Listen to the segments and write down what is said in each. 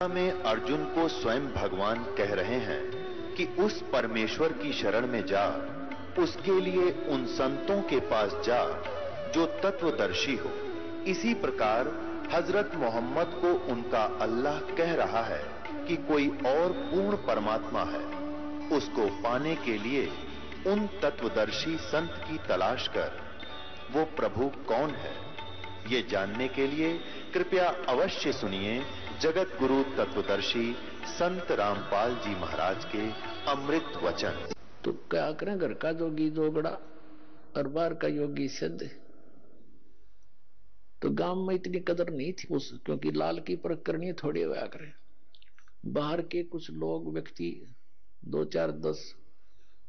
में अर्जुन को स्वयं भगवान कह रहे हैं कि उस परमेश्वर की शरण में जा, उसके लिए उन संतों के पास जा जो तत्वदर्शी हो। इसी प्रकार हजरत मोहम्मद को उनका अल्लाह कह रहा है कि कोई और पूर्ण परमात्मा है। उसको पाने के लिए उन तत्वदर्शी संत की तलाश कर। वो प्रभु कौन है, ये जानने के लिए कृपया अवश्य सुनिए जगत गुरु तत्वदर्शी संत रामपाल जी महाराज के अमृत वचन। तो क्या करें, घर का जोगी जोगड़ा और बाहर का योगी सिद्ध। तो गांव में इतनी कदर नहीं थी उस, क्योंकि लाल की परख करनी थोड़ी हुआ करें। बाहर के कुछ लोग व्यक्ति 2-4-10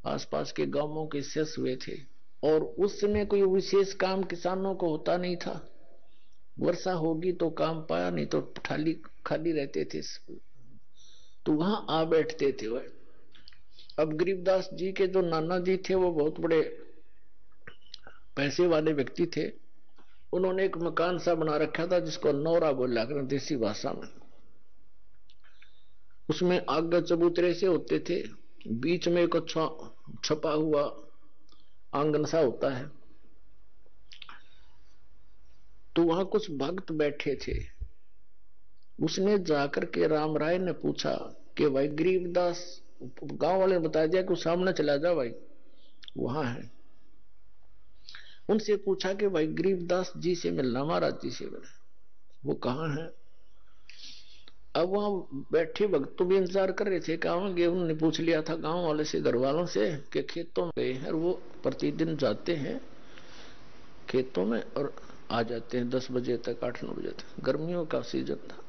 आसपास के गांवों के शेष हुए थे, और उस समय कोई विशेष काम किसानों को होता नहीं था। वर्षा होगी तो काम पाया, नहीं तो खाली रहते थे, तो वहां आ बैठते थे वह। अब गरीबदास जी के जो नाना जी थे वो बहुत बड़े पैसे वाले व्यक्ति थे। उन्होंने एक मकान सा बना रखा था जिसको नौरा बोला कर देसी भाषा में। उसमें आगे चबूतरे से होते थे, बीच में एक अच्छा छपा हुआ आंगन सा होता है। तो वहां कुछ भक्त बैठे थे। उसने जाकर के राम राय ने पूछा कि भाई गरीबदास, गांव वाले ने बता दिया कि सामने चला जा भाई, वहां है। उनसे पूछा कि भाई गरीबदास जी से मिलना, महाराज जी से मिलना, वो कहाँ है। अब वहां बैठे भक्त तो भी इंतजार कर रहे थे, कहांगे। उन्होंने पूछ लिया था गांव वाले से, घर वालों से, कि खेतों में गए हैं। वो प्रतिदिन जाते हैं खेतों में और आ जाते हैं 10 बजे तक, 8-9 बजे तक। गर्मियों का सीजन था।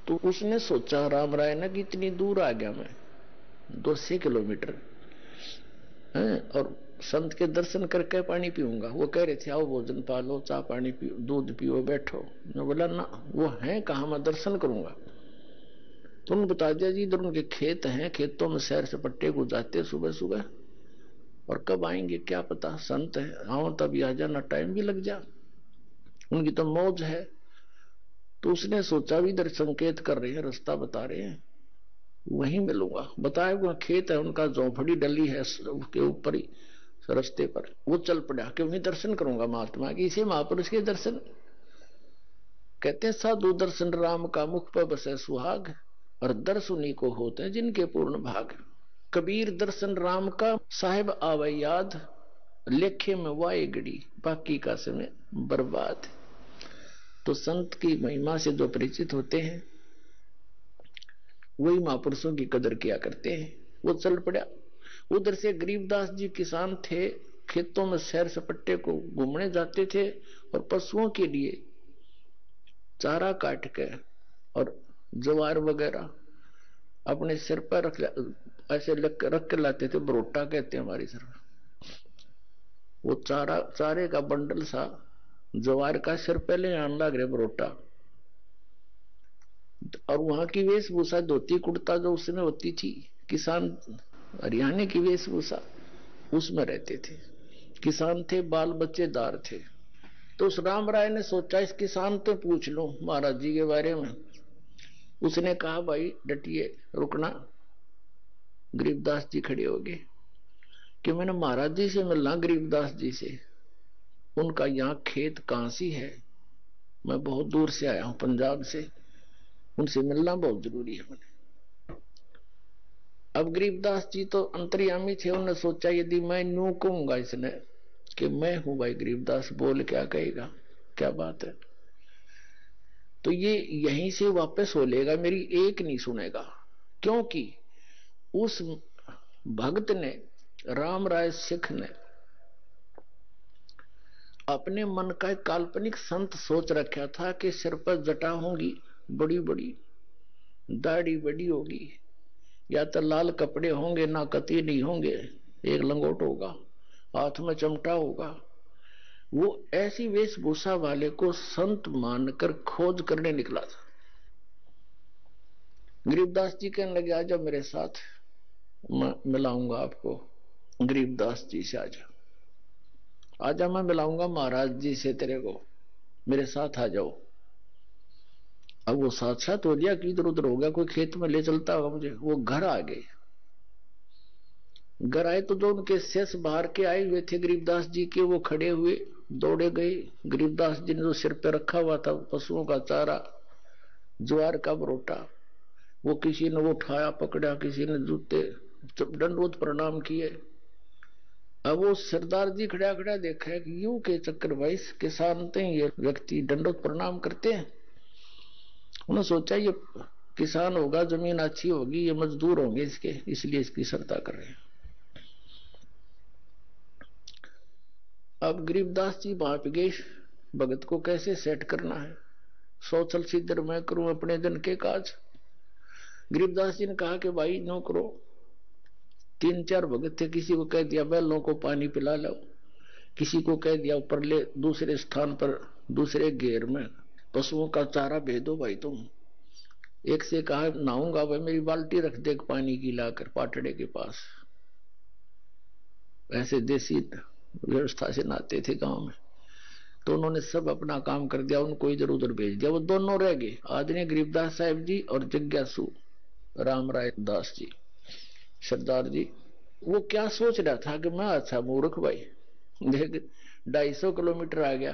तो उसने सोचा राम राय ने कि इतनी दूर आ गया मैं, 200 किलोमीटर है, और संत के दर्शन करके पानी पीऊंगा। वो कह रहे थे आओ भोजन पालो, चाह पानी पियो, दूध पियो, बैठो। मैं बोला ना, वो है कहाँ, मैं दर्शन करूंगा। तो उन्होंने बता दिया जी इधर उनके खेत हैं, खेतों में सैर सपट्टे को जाते सुबह सुबह, और कब आएंगे क्या पता, संत है, आओ तभी आ जाना, टाइम भी लग जा, उनकी तो मौज है। तो उसने सोचा भी इधर संकेत कर रहे हैं, रास्ता बता रहे हैं, वहीं मिलूंगा। बताया वहां खेत है उनका, झोंपड़ी डली है उसके ऊपर ही रास्ते पर। वो चल पड़ा कि वहीं दर्शन करूंगा महात्मा के, इसे महापुरुष के दर्शन। कहते हैं साधु दर्शन राम का, मुख पर बसे सुहाग, और दर्श उन्हीं को होते हैं जिनके पूर्ण भाग। कबीर दर्शन राम का, साहिब आवे याद, लेखे में वाए गड़ी, बाकी का समय बर्बाद। तो संत की महिमा से जो परिचित होते हैं वही महापुरुषों की कदर किया करते हैं। वो चल पड़ा। उधर से गरीबदास जी किसान थे, खेतों में सैर सपट्टे को घूमने जाते थे, और पशुओं के लिए चारा काट के और ज्वार वगैरह अपने सिर पर ऐसे रख के लाते थे। बरोटा कहते हैं हमारी तरफ। वो चारे का बंडल सा ज्वार का सिर पहले आने लग रहे बरोटा। और वहां की वेशभूषा धोती कुर्ता जो उसमें होती थी, किसान हरियाणा की वेशभूषा, उसमें रहते थे। किसान थे, बाल बच्चेदार थे। तो उस राम राय ने सोचा इस किसान तो पूछ लो महाराज जी के बारे में। उसने कहा भाई डटिए, रुकना। गरीबदास जी खड़े हो गए कि मैंने महाराज जी से मिलना, गरीबदास जी से। उनका यहाँ खेत कांसी है, मैं बहुत दूर से आया हूं पंजाब से, उनसे मिलना बहुत जरूरी है मैंने। अब गरीबदास जी तो अंतर्यामी थे। उन्होंने सोचा यदि मैं न्यू कहूंगा इसने कि मैं हूं भाई गरीबदास, बोल क्या कहेगा, क्या बात है। तो ये यहीं से वापस हो लेगा, मेरी एक नहीं सुनेगा। क्योंकि उस भक्त ने, राम राय सिख ने, अपने मन का एक काल्पनिक संत सोच रखा था कि सिर पर जटा होंगी बड़ी बड़ी, दाढ़ी बड़ी होगी, या तो लाल कपड़े होंगे, ना कती नहीं होंगे, एक लंगोट होगा, हाथ में चमटा होगा। वो ऐसी वेशभूषा वाले को संत मानकर खोज करने निकला था। गरीबदास जी कहने लगे आजा मेरे साथ, मैं मिलाऊंगा आपको गरीबदास जी से। आजा मैं मिलाऊंगा महाराज जी से तेरे को, मेरे साथ आ जाओ। अब वो साक्षात हो गया कि इधर उधर हो गया, कोई खेत में ले चलता होगा मुझे। वो घर आ गए। घर आए तो जो उनके शेष बाहर के आए हुए थे गरीबदास जी के, वो खड़े हुए, दौड़े गए। गरीबदास जी ने जो सिर पे रखा हुआ था पशुओं का चारा, ज्वार का बरोटा, वो किसी ने वो उठाया पकड़ा, किसी ने जूते दंडवत प्रणाम किए। अब वो सरदार जी खड़ा खड़ा देखा कि यूं के चक्कर भाई किसान थे, ये व्यक्ति दंडवत प्रणाम करते हैं। उन्होंने सोचा ये किसान होगा, जमीन अच्छी होगी, ये मजदूर होंगे इसके, इसलिए इसकी श्रद्धा कर रहे हैं। अब गरीबदास जी वहां पे गए, भगत को कैसे सेट करना है, सोचल सिद्धर मैं करूं अपने जन के काज। गरीबदास जी ने कहा कि भाई नो करो। 3-4 भगत थे, किसी को कह दिया बैलों को पानी पिला लो, किसी को कह दिया ऊपर ले दूसरे स्थान पर दूसरे घेर में पशुओं का चारा भेदो भाई तुम। एक से कहा नहाऊंगा भाई, मेरी बाल्टी रख दे पानी की लाकर पाटड़े के पास। ऐसे देसी व्यवस्था से नहाते थे गांव में। तो उन्होंने सब अपना काम कर दिया, उनको इधर उधर भेज दिया। वो दोनों रह गए, आदरणीय गरीबदास साहिब जी और जिज्ञासु राम राय दास जी सरदार जी। वो क्या सोच रहा था कि मैं अच्छा मूर्ख भाई, देख 250 किलोमीटर आ गया,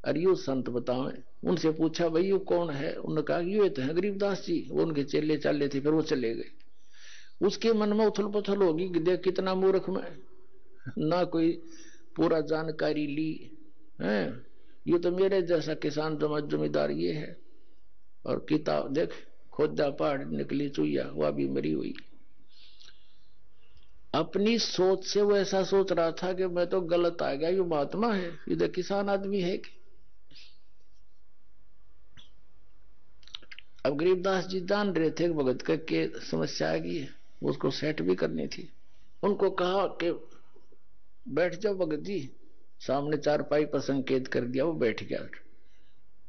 अरे यू संत बताओ। उनसे पूछा भाई यू कौन है, उन्होंने कहा ये तो है गरीबदास जी। वो उनके चेले चाले थे, फिर वो चले गए। उसके मन में उथल पुथल होगी कि देख कितना मूर्ख मैं, ना कोई पूरा जानकारी ली है, ये तो मेरे जैसा किसान जमींदार ये है। और किताब देख खोदा पहाड़ निकली चुईया, वह भी मरी हुई। अपनी सोच से वो ऐसा सोच रहा था कि मैं तो गलत आ गया, ये महात्मा है, इधर किसान आदमी है कि। अब गरीबदास जी जान रहे थे कि भगत के समस्या आ गई है, उसको सेट भी करनी थी। उनको कहा कि बैठ जाओ भगत जी, सामने 4 पाई पर संकेत कर दिया, वो बैठ गया।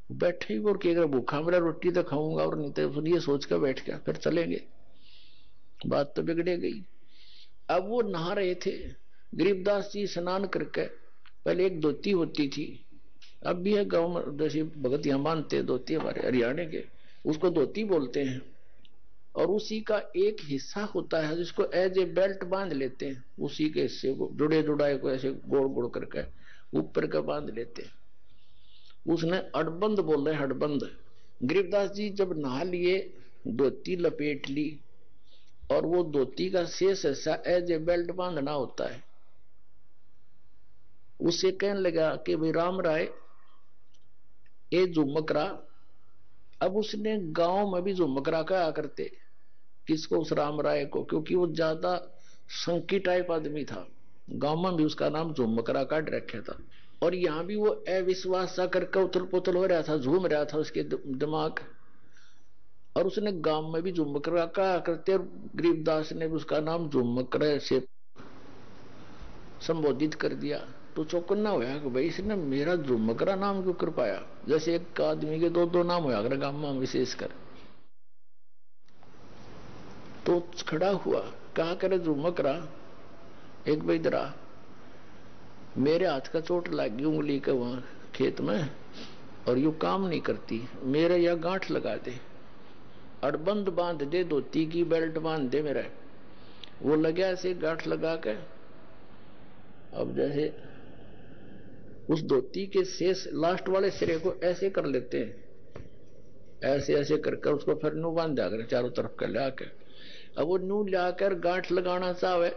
बैठे ही और अगर भूखा मेरा रोटी तो खाऊंगा और नहीं तो ये सोच कर बैठ गया, फिर चलेंगे, बात तो बिगड़े गई। अब वो नहा रहे थे, गरीबदास जी स्नान करके, पहले एक धोती होती थी, अब भी है गांव में, जैसे भगत यहां मानते धोती हमारे हरियाणा के, उसको धोती बोलते हैं। और उसी का एक हिस्सा होता है जिसको एज ए बेल्ट बांध लेते हैं, उसी के हिस्से को जुड़े जुड़ाए को ऐसे गोड़ गोड़ करके ऊपर का बांध लेते हैं, उसने अड़बंद बोल रहे, हड़बंद। गरीबदास जी जब नहा लिए, धोती लपेट ली, और वो धोती का शेष हिस्सा एज ए बेल्ट बांधना होता है। उससे कहने लगा कि भाई राम राय ये झुमकरा। अब उसने गांव में भी झुमकरा कहा करते, किसको, उस राम राय को, क्योंकि वो ज्यादा संकी टाइप आदमी था। गांव में भी उसका नाम झुमकरा काट रखा था। और यहां भी वो अविश्वास सा करके उथल पुथल हो रहा था, झूम रहा था उसके दिमाग। और उसने गांव में भी झुमकरा कहा करते, और गरीबदास ने भी उसका नाम झुमकरा से संबोधित कर दिया। तो चौकन्ना होया कि भाई इसने मेरा झुमकरा नाम क्यों कर पाया, जैसे एक आदमी के 2-2 नाम होया कर गांव में विशेषकर। तो खड़ा हुआ, कहा करे झुमकरा एक बैदरा, मेरे हाथ का चोट लग गई उंगली के वहां खेत में, और यू काम नहीं करती, मेरे यह गांठ लगा दे, अड़बंद बांध दे, धोती की बेल्ट बांध दे मेरा। वो लगा ऐसे गांठ लगा के, अब जैसे उस धोती के शेष लास्ट वाले सिरे को ऐसे कर लेते हैं, ऐसे ऐसे करके उसको फिर नू बांध दिया कर चारों तरफ कर ला के। अब वो नू लाकर गांठ लगाना चाहे,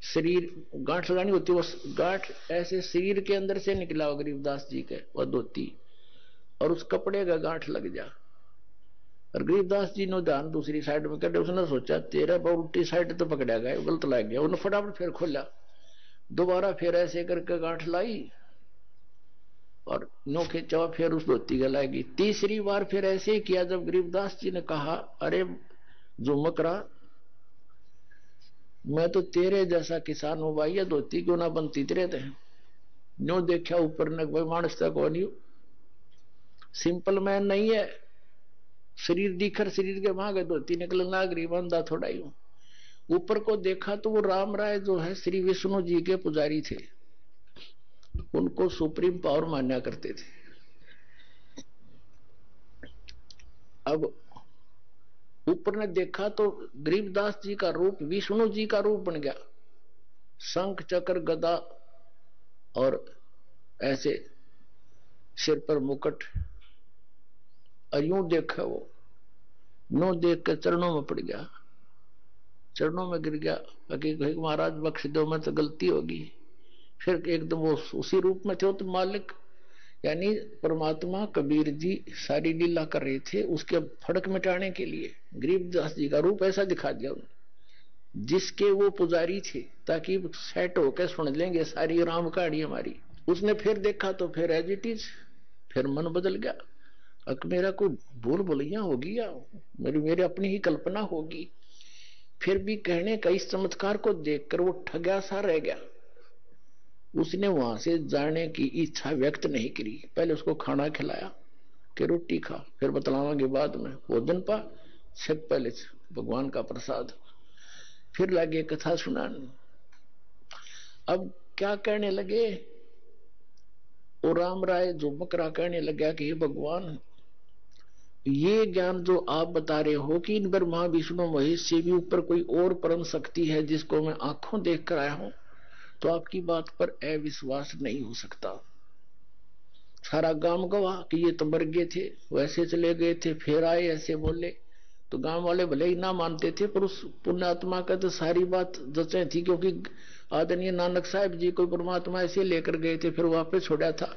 शरीर गांठ लगानी होती, वो गांठ ऐसे शरीर के अंदर से निकला हो गरीबदास जी के, वह धोती, और उस कपड़े का गांठ लग जा। और गरीबदास जी ने ध्यान दूसरी साइड में कर, उसने सोचा तेरा बहुत उल्टी साइड तो पकड़ा गया, गलत लग गया। उन्होंने फटाफट फिर खोला, दोबारा फिर ऐसे करके गांठ लाई और नो खींचा, फिर उस धोती का लाएगी। तीसरी बार फिर ऐसे ही किया, जब गरीबदास जी ने कहा अरे झुमकरा, मैं तो तेरे जैसा किसान हूं भाई, ये धोती क्यों ना बनती तेरे थे। नो देखा ऊपर ने, भाई मानस तक कौन यू, सिंपल मैन नहीं है, शरीर दिखर शरीर के भाग धोती निकल ना, गरीब बंदा थोड़ा ही। ऊपर को देखा तो वो राम राय जो है श्री विष्णु जी के पुजारी थे, उनको सुप्रीम पावर मान्या करते थे। अब ऊपर ने देखा तो गरीबदास जी का रूप विष्णु जी का रूप बन गया, शंख चक्र गदा और ऐसे सिर पर मुकुट। और यूं देखा वो, नो देख के चरणों में पड़ गया, चरणों में गिर गया, महाराज बख्श दो, मैं तो गलती होगी। फिर एकदम वो उसी रूप में थे, तो मालिक यानी परमात्मा कबीर जी सारी लीला कर रहे थे उसके फड़क मिटाने के लिए गरीबदास जी का रूप ऐसा दिखा दिया उन्होंने, जिसके वो पुजारी थे, ताकि सेट होकर सुन लेंगे सारी राम कहानी हमारी। उसने फिर देखा तो फिर एज इट इज, फिर मन बदल गया। अब मेरा कोई भूल भुलैया होगी या मेरी अपनी ही कल्पना होगी। फिर भी कहने का इस चमत्कार को देखकर वो ठगा सा रह गया। उसने वहां से जाने की इच्छा व्यक्त नहीं करी। पहले उसको खाना खिलाया कि रोटी खा, फिर बतलावांगे बाद में, भोजन पा, सब पहले भगवान का प्रसाद। फिर लगे कथा सुनाने। अब क्या कहने लगे, और राम राय जो बकरा कहने लगा कि हे भगवान, ये ज्ञान जो आप बता रहे हो कि इन ब्रह्मा विष्णु महेश से भी ऊपर कोई और परम शक्ति है जिसको मैं आंखों देख कर आया हूं, तो आपकी बात पर अविश्वास नहीं हो सकता। सारा गांव गवाह कि ये तो मर गए थे, वैसे चले गए थे, फिर आए, ऐसे बोले। तो गांव वाले भले ही ना मानते थे, पर उस पुण्यात्मा का तो सारी बात जचे थी, क्योंकि आदरणीय नानक साहब जी को परमात्मा ऐसे लेकर गए थे, फिर वापस छोड़ा था।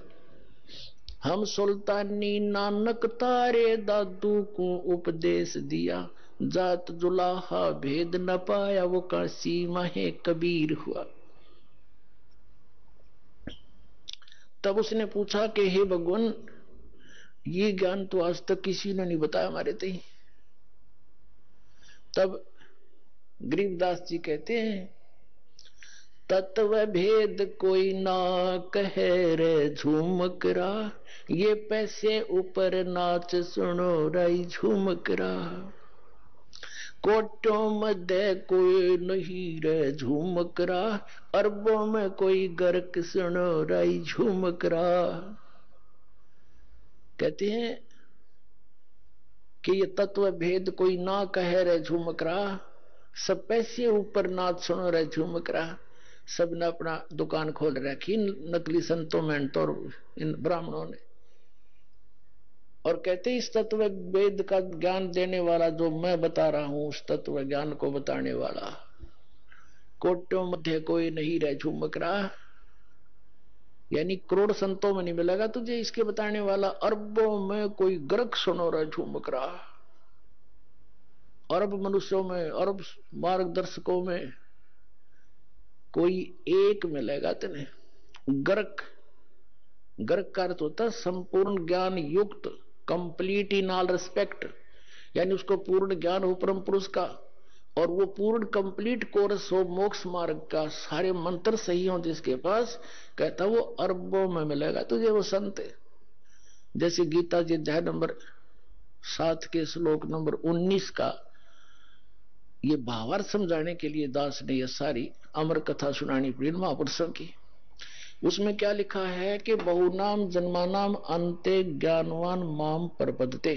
हम सुल्तानी नानक तारे दादू को उपदेश दिया, जात जुलाहा भेद न पाया, वो काशी माहे कबीर हुआ। तब उसने पूछा कि हे भगवान, ये ज्ञान तो आज तक किसी ने नहीं बताया हमारे तई। तब गरीबदास जी कहते हैं, तत्व भेद कोई ना कहे रे झूमकरा, ये पैसे ऊपर नाच सुनो राई झूमकरा। कोटों मध्य कोई नहीं रे झूमकरा, अरबों में कोई गर्क सुनो राई झूमकरा। कहते हैं कि ये तत्व भेद कोई ना कहे रे झूमकरा, सब पैसे ऊपर नाच सुनो रे झूमकरा। सब ने अपना दुकान खोल रखी, नकली संतों में तो इन ब्राह्मणों ने। और कहते इस तत्व वेद का ज्ञान देने वाला जो मैं बता रहा हूं, उस तत्व ज्ञान को बताने वाला, कोटों मध्य कोई नहीं रह झूमकरा, यानी करोड़ संतों में नहीं मिलेगा तुझे इसके बताने वाला, अरबों में कोई गर्क सुनो रहा झूमकरा। अरब मनुष्यों में, अरब मार्गदर्शकों में कोई एक मिलेगा तेने। गर्क, गर्क का अर्थ होता है संपूर्ण ज्ञान युक्त, कंप्लीट इन ऑल रिस्पेक्ट, यानी उसको पूर्ण ज्ञान हो परम पुरुष का, और वो पूर्ण कंप्लीट कोर्स हो मोक्ष मार्ग का, सारे मंत्र सही हो जिसके पास, कहता वो अरबों में मिलेगा तुझे वो संत। जैसे गीता जी अध्याय नंबर 7 के श्लोक नंबर 19 का ये भावार्थ समझाने के लिए दास ने यह सारी अमर कथा सुनानी पड़ी महापुरुषों की। उसमें क्या लिखा है कि बहुनाम जन्मानाम अंते ज्ञानवान माम प्रपद्यते,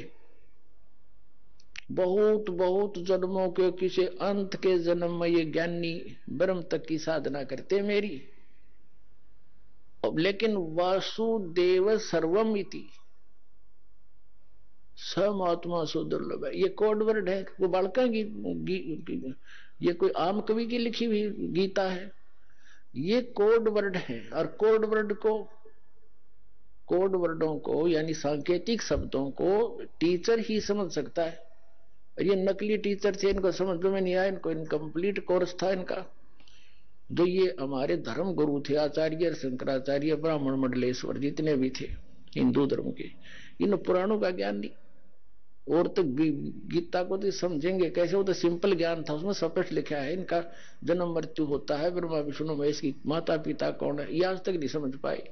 बहुत बहुत जन्मों के किसी अंत के जन्म में ये ज्ञानी ब्रह्म तक की साधना करते मेरी। लेकिन वासुदेव सर्वम इति, समात्मा सो दुर्लभ है, ये कोड वर्ड है। वो बालका की ये कोई आम कवि की लिखी हुई गीता है, ये कोड वर्ड है। और कोड वर्ड को, कोड वर्डों को यानी सांकेतिक शब्दों को टीचर ही समझ सकता है। ये नकली टीचर थे, इनको समझ में नहीं आया, इनको इनकम्प्लीट कोर्स था इनका। जो ये हमारे धर्म गुरु थे, आचार्य शंकराचार्य, ब्राह्मण मंडलेश्वर जितने भी थे हिंदू धर्म के, इन पुराणों का ज्ञान नहीं। और तो गीता को तो समझेंगे कैसे, वो तो सिंपल ज्ञान था, उसमें स्पष्ट लिखा है इनका जन्म मृत्यु होता है, ब्रह्मा विष्णु महेश की माता पिता कौन है, ये आज तक नहीं समझ पाए।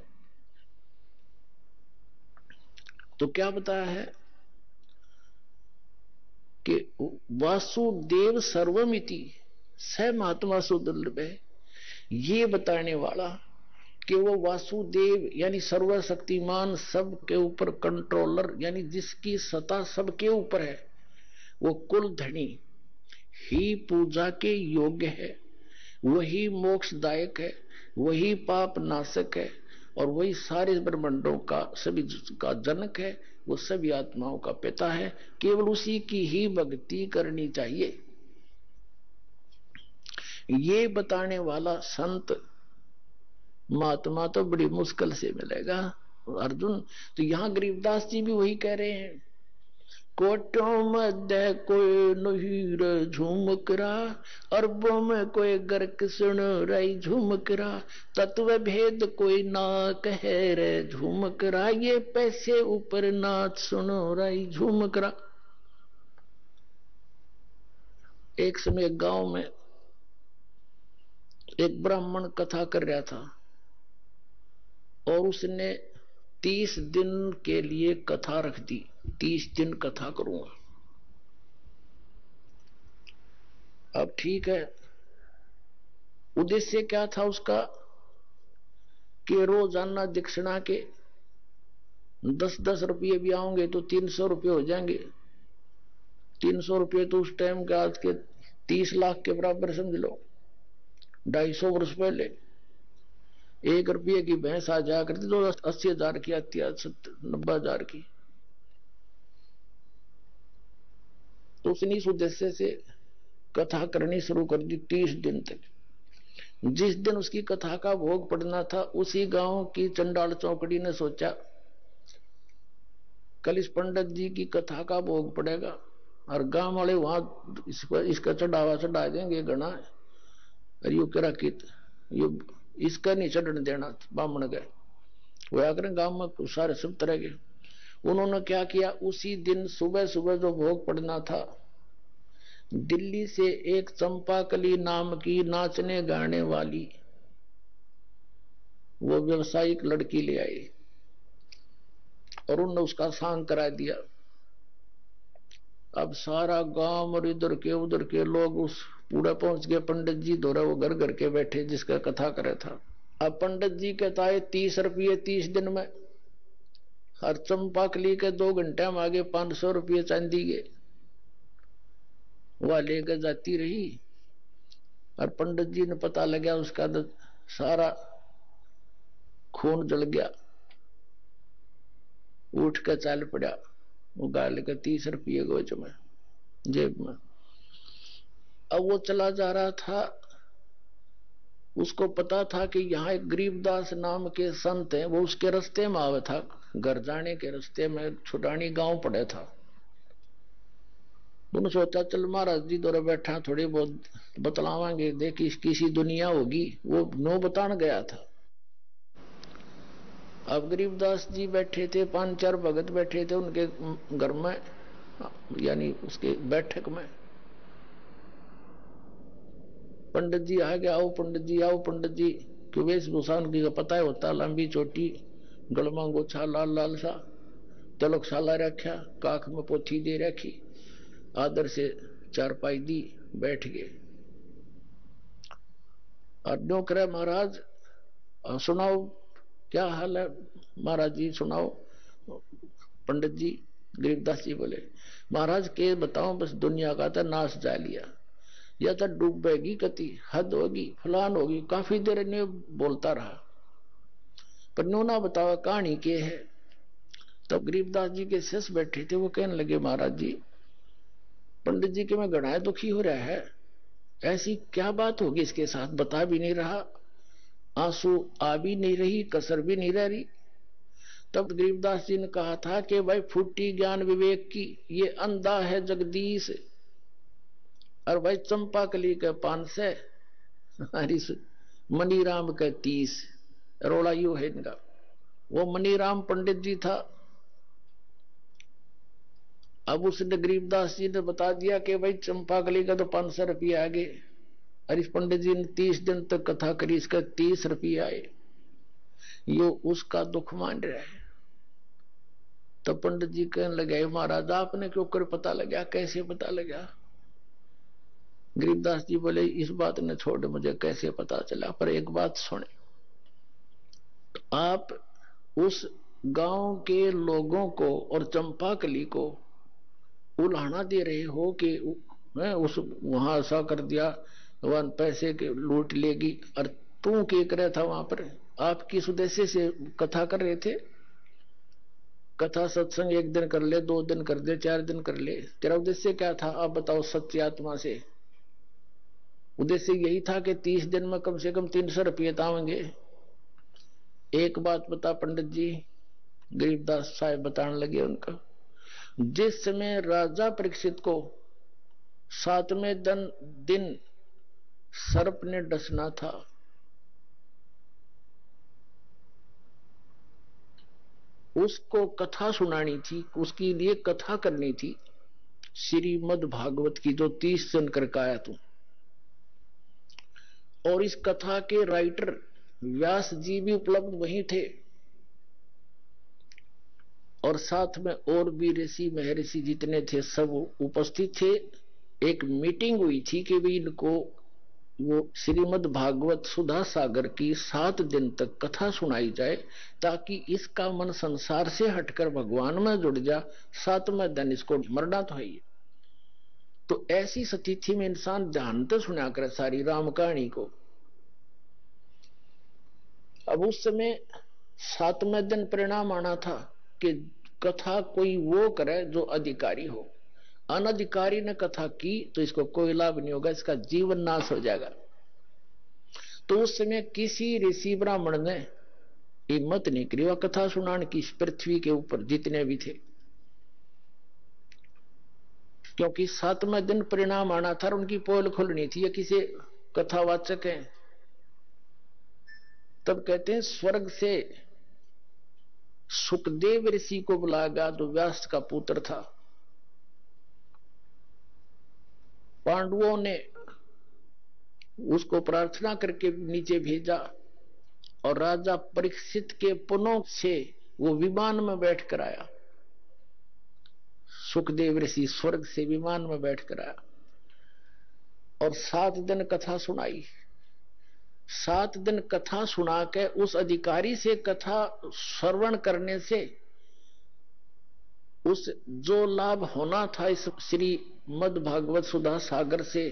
तो क्या बताया है कि वासुदेव सर्वमिति स महात्मा सुदुर्लभ है, ये बताने वाला कि वो वासुदेव यानी सर्वशक्तिमान, सबके ऊपर कंट्रोलर, यानी जिसकी सत्ता सबके ऊपर है, वो कुल धनी ही पूजा के योग्य है, वही मोक्षदायक है, वही पाप नाशक है, और वही सारे ब्रह्मांडों का सभी का जनक है, वो सभी आत्माओं का पिता है। केवल उसी की ही भक्ति करनी चाहिए। ये बताने वाला संत महात्मा तो बड़ी मुश्किल से मिलेगा अर्जुन। तो यहां गरीबदास जी भी वही कह रहे हैं, कोटों मध्य कोई नहीं रे झुमकरा, अरबों में कोई गर्क सुन रही झुमकरा, तत्व भेद कोई ना कहे रे झुमकरा, ये पैसे ऊपर नाच सुनो रही झुमकरा। एक समय गांव में एक ब्राह्मण कथा कर रहा था और उसने 30 दिन के लिए कथा रख दी, 30 दिन कथा करूंगा। अब ठीक है, उद्देश्य क्या था उसका कि रोजाना दक्षिणा के 10-10 रुपये भी आओगे तो 300 रुपये हो जाएंगे। 300 रुपये तो उस टाइम के आज के 30 लाख के बराबर समझ लो। 250 वर्ष पहले 1 रुपये की भैंस आ जाया करती तो 80,000 की आती है, 90,000 की। तो उसने इस उद्देश्य से कथा करनी शुरू कर दी 30 दिन तक। जिस दिन उसकी कथा का भोग पड़ना था, उसी गांव की चंडाल चौकड़ी ने सोचा कल इस पंडित जी की कथा का भोग पड़ेगा और गांव वाले वहां इसका चढ़ावा चढ़ा देंगे गणा, और यू करा कित यू इसका नहीं चढ़ने देना। ब्राह्मण गए, वो आकर गांव में सारे सब तरह के। उन्होंने क्या किया, उसी दिन सुबह सुबह जो भोग पड़ना था, दिल्ली से एक चंपाकली नाम की नाचने गाने वाली वो व्यवसायिक लड़की ले आई और उन्होंने उसका सांग करा दिया। अब सारा गांव और इधर के उधर के लोग उस पूरा पहुंच गए। पंडित जी दौरा वो घर घर के बैठे जिसका कथा करे था। अब पंडित जी कहता है 30 रुपये 30 दिन में, हर चंपाकली के 2 घंटे में आगे 500 रुपये चांदी के वह लेकर जाती रही। और पंडित जी ने पता लगा उसका सारा खून जल गया, उठ कर चाल पड़ा। वो गाल का 30 रुपये गोज में जेब में। अब वो चला जा रहा था, उसको पता था कि यहाँ एक गरीबदास नाम के संत हैं, वो उसके रास्ते में आवे था। घर जाने के रास्ते में छुटानी गांव पड़े था। उन्होंने सोचा चल महाराज जी दौरे बैठा, थोड़ी बहुत बतलावांगे, देखी किसी दुनिया होगी। वो नो बतान गया था। अब गरीबदास जी बैठे थे, 5-4 भगत बैठे थे उनके घर में, यानी उसके बैठक में। पंडित जी आ गया, आओ पंडित जी, आओ पंडित जी। कि वेशभूषा उनकी का पता है होता, लंबी चोटी, गलमा गोछा लाल लाल सा, तलक साला रखा, काख में पोथी दे रखी, आदर से चारपाई दी, बैठ गए। और करे महाराज सुनाओ क्या हाल है। महाराज जी सुनाओ। पंडित जी गरीबदास जी बोले महाराज के बताओ, बस दुनिया का तो नाश जा लिया, या तो डूबेगी कति, हद होगी, फलान होगी। काफी देर ने बोलता रहा, पर नो ना बताओ कहानी के है। तब तो गरीबदास जी के शिष्य बैठे थे, वो कहने लगे महाराज जी पंडित जी के मैं घना दुखी हो रहा है, ऐसी क्या बात होगी इसके साथ, बता भी नहीं रहा, आंसू आ भी नहीं रही, कसर भी नहीं रह रही। तब गरीबदास जी ने कहा था कि भाई फूटी ज्ञान विवेक की, ये अंधा है जगदीश, और भाई चंपाकली के 500, मनीराम के 30। रोड़ा यू है इनका। वो मनीराम पंडित जी था। अब उसने गरीबदास जी ने बता दिया कि भाई चंपाकली का तो 500 रुपये आ गए, और इस पंडित जी ने 30 दिन तक कथा करी, इसका 30 रुपये आए। ये उसका दुख मान रहा है। तो पंडित जी कहने लगे महाराज आपने क्यों कर पता लगा, कैसे पता लगा। गरीबदास जी बोले इस बात ने छोड़, मुझे कैसे पता चला, पर एक बात सुने। आप उस गांव के लोगों को और चंपाकली को उलाहना दे रहे हो कि उस वहां ऐसा कर दिया, वहां पैसे के लूट लेगी, और तू क्या कर रहा था वहां पर? आप किस उद्देश्य से कथा कर रहे थे? कथा सत्संग 1 दिन कर ले, 2 दिन कर दे, 4 दिन कर ले, तेरा उद्देश्य क्या था? आप बताओ सच्ची आत्मा से। उद्देश्य यही था कि 30 दिन में कम से कम 300 रुपये तावेंगे। एक बात बता पंडित जी, गरीबदास साहब बताने लगे उनका, जिस समय राजा परीक्षित को 7वें दिन सर्प ने डसना था, उसको कथा सुनानी थी, उसके लिए कथा करनी थी श्रीमद् भागवत की, जो 30 दिन करके आया तू। और इस कथा के राइटर व्यास जी भी उपलब्ध वहीं थे, और साथ में और भी ऋषि महर्षि जितने थे सब उपस्थित थे। एक मीटिंग हुई थी कि भी इनको वो श्रीमद् भागवत सुधा सागर की 7 दिन तक कथा सुनाई जाए, ताकि इसका मन संसार से हटकर भगवान में जुड़ जा। 7वें दिन इसको मरना तो है ही। तो ऐसी स्थिति में इंसान जानते सुना कर सारी राम कहानी को। अब उस समय 7वें दिन परिणाम आना था कि कथा कोई वो करे जो अधिकारी हो। अनधिकारी ने कथा की तो इसको कोई लाभ नहीं होगा, इसका जीवन नाश हो जाएगा। तो उस समय किसी ऋषि ब्राह्मण ने हिम्मत नहीं करी वह कथा सुनाने की पृथ्वी के ऊपर जितने भी थे, क्योंकि 7वें दिन परिणाम आना था, उनकी पोल खुलनी थी। ये किसी कथावाचक हैं, तब कहते हैं स्वर्ग से सुखदेव ऋषि को बुलाया, जो व्यास का पुत्र था। पांडवों ने उसको प्रार्थना करके नीचे भेजा, और राजा परीक्षित के पुनों से वो विमान में बैठ कर आया। सुखदेव ऋषि स्वर्ग से विमान में बैठ कर आया और 7 दिन कथा सुनाई। 7 दिन कथा सुना के उस अधिकारी से कथा श्रवण करने से उस जो लाभ होना था इस श्रीमद् भागवत सुधा सागर से,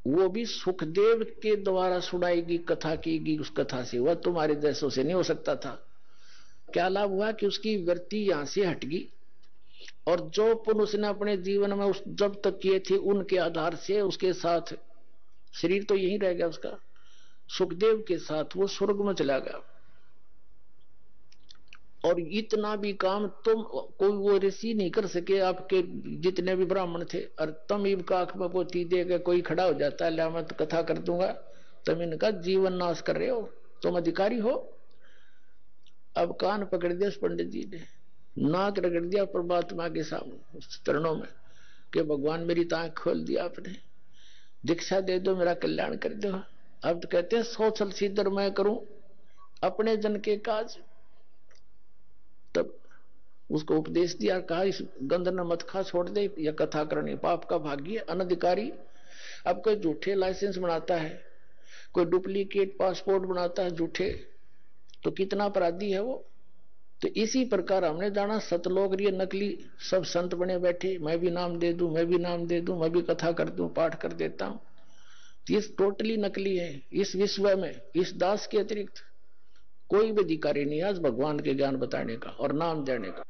वो भी सुखदेव के द्वारा सुनाएगी, कथा कीगी। उस कथा से वह तुम्हारे जैसों से नहीं हो सकता था। क्या लाभ हुआ कि उसकी वृत्ति यहां से हटगी, और जो पुण्य उसने अपने जीवन में उस जब तक किए थे उनके आधार से उसके साथ शरीर तो यही रह गया उसका, सुखदेव के साथ वो स्वर्ग में चला गया। और इतना भी काम तुम कोई वो ऋषि नहीं कर सके, आपके जितने भी ब्राह्मण थे। और तुम इनका आंख में पोती दे के कोई खड़ा हो जाता है, मैं तो कथा कर दूंगा, तुम इनका जीवन नाश कर रहे हो, तुम अधिकारी हो। अब कान पकड़ दिया उस पंडित जी ने, नाक रगड़ दिया परमात्मा के सामने उस चरणों में कि भगवान मेरी तांख खोल दिया आपने, दीक्षा दे दो, मेरा कल्याण कर दो। अब तो कहते हैं 100 छल सिद्धर मैं करूं अपने जन के काज। तब उसको उपदेश दिया, कहा इस गंध न मत खा, छोड़ दे, यह कथा करनी पाप का भागी है, अनधिकारी। अब कोई झूठे लाइसेंस बनाता है, कोई डुप्लीकेट पासपोर्ट बनाता है झूठे, तो कितना अपराधी है वो। तो इसी प्रकार हमने जाना सतलोक ये नकली सब संत बने बैठे, मैं भी नाम दे दूं, मैं भी नाम दे दूं, मैं भी कथा कर दूं, पाठ कर देता हूं। ये टोटली नकली है। इस विश्व में इस दास के अतिरिक्त कोई भी अधिकारी नहीं आज भगवान के ज्ञान बताने का और नाम देने का।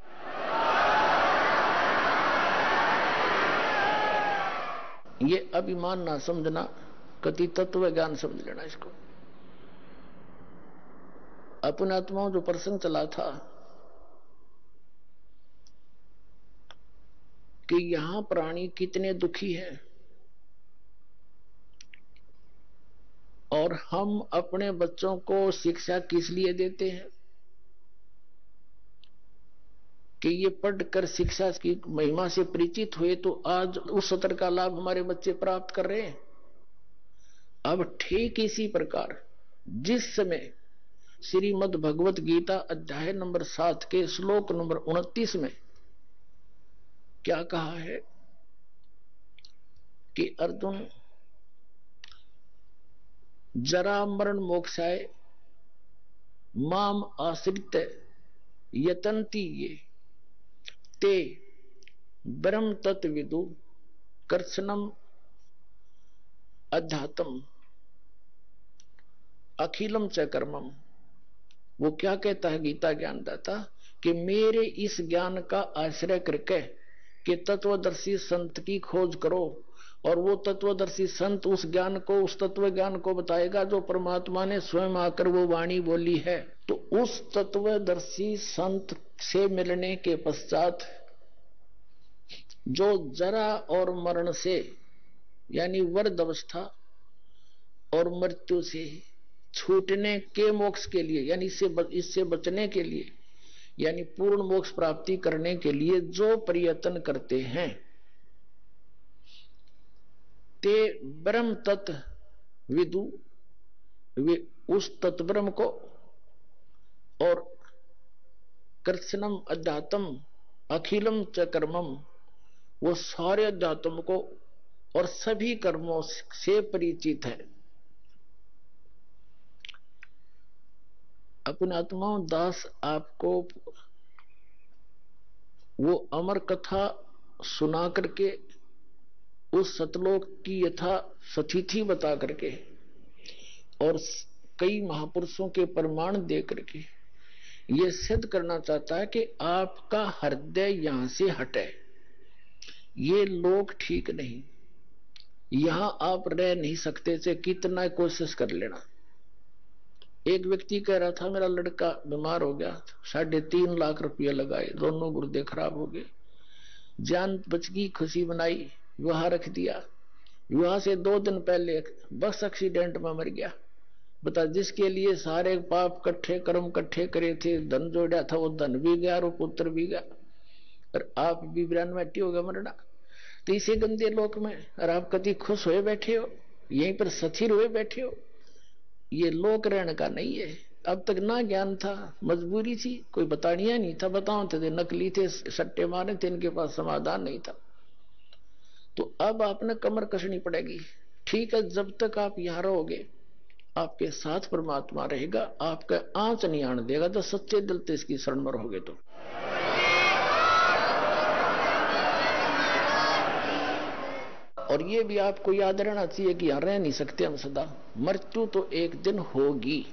ये अभिमान ना समझना, कति तत्व ज्ञान समझ लेना इसको। अपने आत्माओं जो प्रसंग चला था कि यहां प्राणी कितने दुखी हैं, और हम अपने बच्चों को शिक्षा किस लिए देते हैं कि ये पढ़कर शिक्षा की महिमा से परिचित हुए, तो आज उस सत्र का लाभ हमारे बच्चे प्राप्त कर रहे हैं। अब ठीक इसी प्रकार जिस समय श्रीमद् भगवत गीता अध्याय नंबर 7 के श्लोक नंबर 29 में क्या कहा है कि अर्जुन जरा मरण मोक्षाय माम आश्रित यतन्ति ये ते ब्रह्म तत्विदु कर्षणम अध्यात्म अखिलम च कर्मम। वो क्या कहता है गीता ज्ञानदाता कि मेरे इस ज्ञान का आश्रय करके कि तत्वदर्शी संत की खोज करो, और वो तत्वदर्शी संत उस ज्ञान को, उस तत्व ज्ञान को बताएगा जो परमात्मा ने स्वयं आकर वो वाणी बोली है। तो उस तत्वदर्शी संत से मिलने के पश्चात जो जरा और मरण से यानी वर्ध अवस्था और मृत्यु से छूटने के मोक्ष के लिए, यानी इससे बचने के लिए, यानी पूर्ण मोक्ष प्राप्ति करने के लिए जो प्रयत्न करते हैं, ते ब्रह्म तत्व विदु, वे उस तत्ब्रह्म को और कृष्णम अध्यात्म अखिलम च कर्मम, वो सारे अध्यात्म को और सभी कर्मों से परिचित है। अपने आत्माओं दास आपको वो अमर कथा सुना करके, उस सतलोक की यथा सतिथि बता करके और कई महापुरुषों के प्रमाण दे करके ये सिद्ध करना चाहता है कि आपका हृदय यहां से हटे, ये लोक ठीक नहीं, यहां आप रह नहीं सकते थे, कितना कोशिश कर लेना। एक व्यक्ति कह रहा था मेरा लड़का बीमार हो गया, 3.5 लाख रुपया लगाए, दोनों गुर्दे खराब हो गए, जान बच गई, खुशी बनाई, विवाह रख दिया, विवाह से 2 दिन पहले बस एक्सीडेंट में मर गया। बता, जिसके लिए सारे पाप कट्ठे कर्म कट्ठे करे थे, धन जोड़ा था, वो धन भी गया और पुत्र भी गया, और आप भी 92 हो गया मरना। तो इसे गंदे लोक में और आप कभी खुश हुए बैठे हो, यहीं पर स्थिर हुए बैठे हो, ये लोक रहने का नहीं है। अब तक ना ज्ञान था, मजबूरी थी, कोई बतानिया नहीं था, बताओ थे नकली थे, सट्टे मारे थे, इनके पास समाधान नहीं था। तो अब आपने कमर कसनी पड़ेगी। ठीक है, जब तक आप यहां रहोगे आपके साथ परमात्मा रहेगा, आपका आंच नहीं आने देगा, तो सच्चे दिल से इसकी शरण में रहोगे। तो और ये भी आपको याद रहना चाहिए कि यहां रह नहीं सकते हम सदा, मृत्यु तो एक दिन होगी,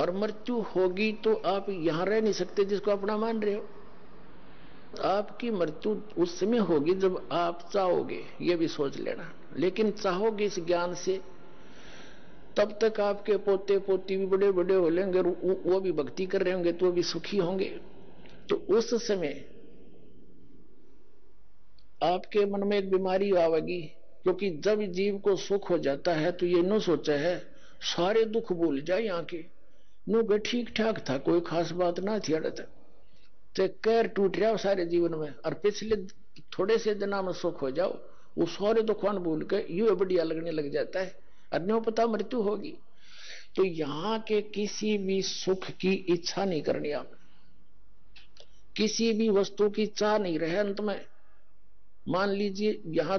और मृत्यु होगी तो आप यहां रह नहीं सकते जिसको अपना मान रहे हो। आपकी मृत्यु उस समय होगी जब आप चाहोगे, ये भी सोच लेना। लेकिन चाहोगे इस ज्ञान से, तब तक आपके पोते पोती भी बड़े बड़े हो लेंगे, वो भी भक्ति कर रहे होंगे, तो वो भी सुखी होंगे। तो उस समय आपके मन में एक बीमारी आवेगी, क्योंकि जब जीव को सुख हो जाता है तो ये न सोचा है सारे दुख भूल जाए, यहाँ के नो ठीक ठाक था, कोई खास बात ना थी, अड़ता तो कैर टूट रहा सारे जीवन में, और पिछले थोड़े से दिना में सुख हो जाओ, वो सारे दुखान भूल के यूं बढ़िया लगने लग जाता है, अन्यों पता मृत्यु होगी। तो यहाँ के किसी भी सुख की इच्छा नहीं करनी, आप किसी भी वस्तु की चाह नहीं रहे। अंत में मान लीजिए यहाँ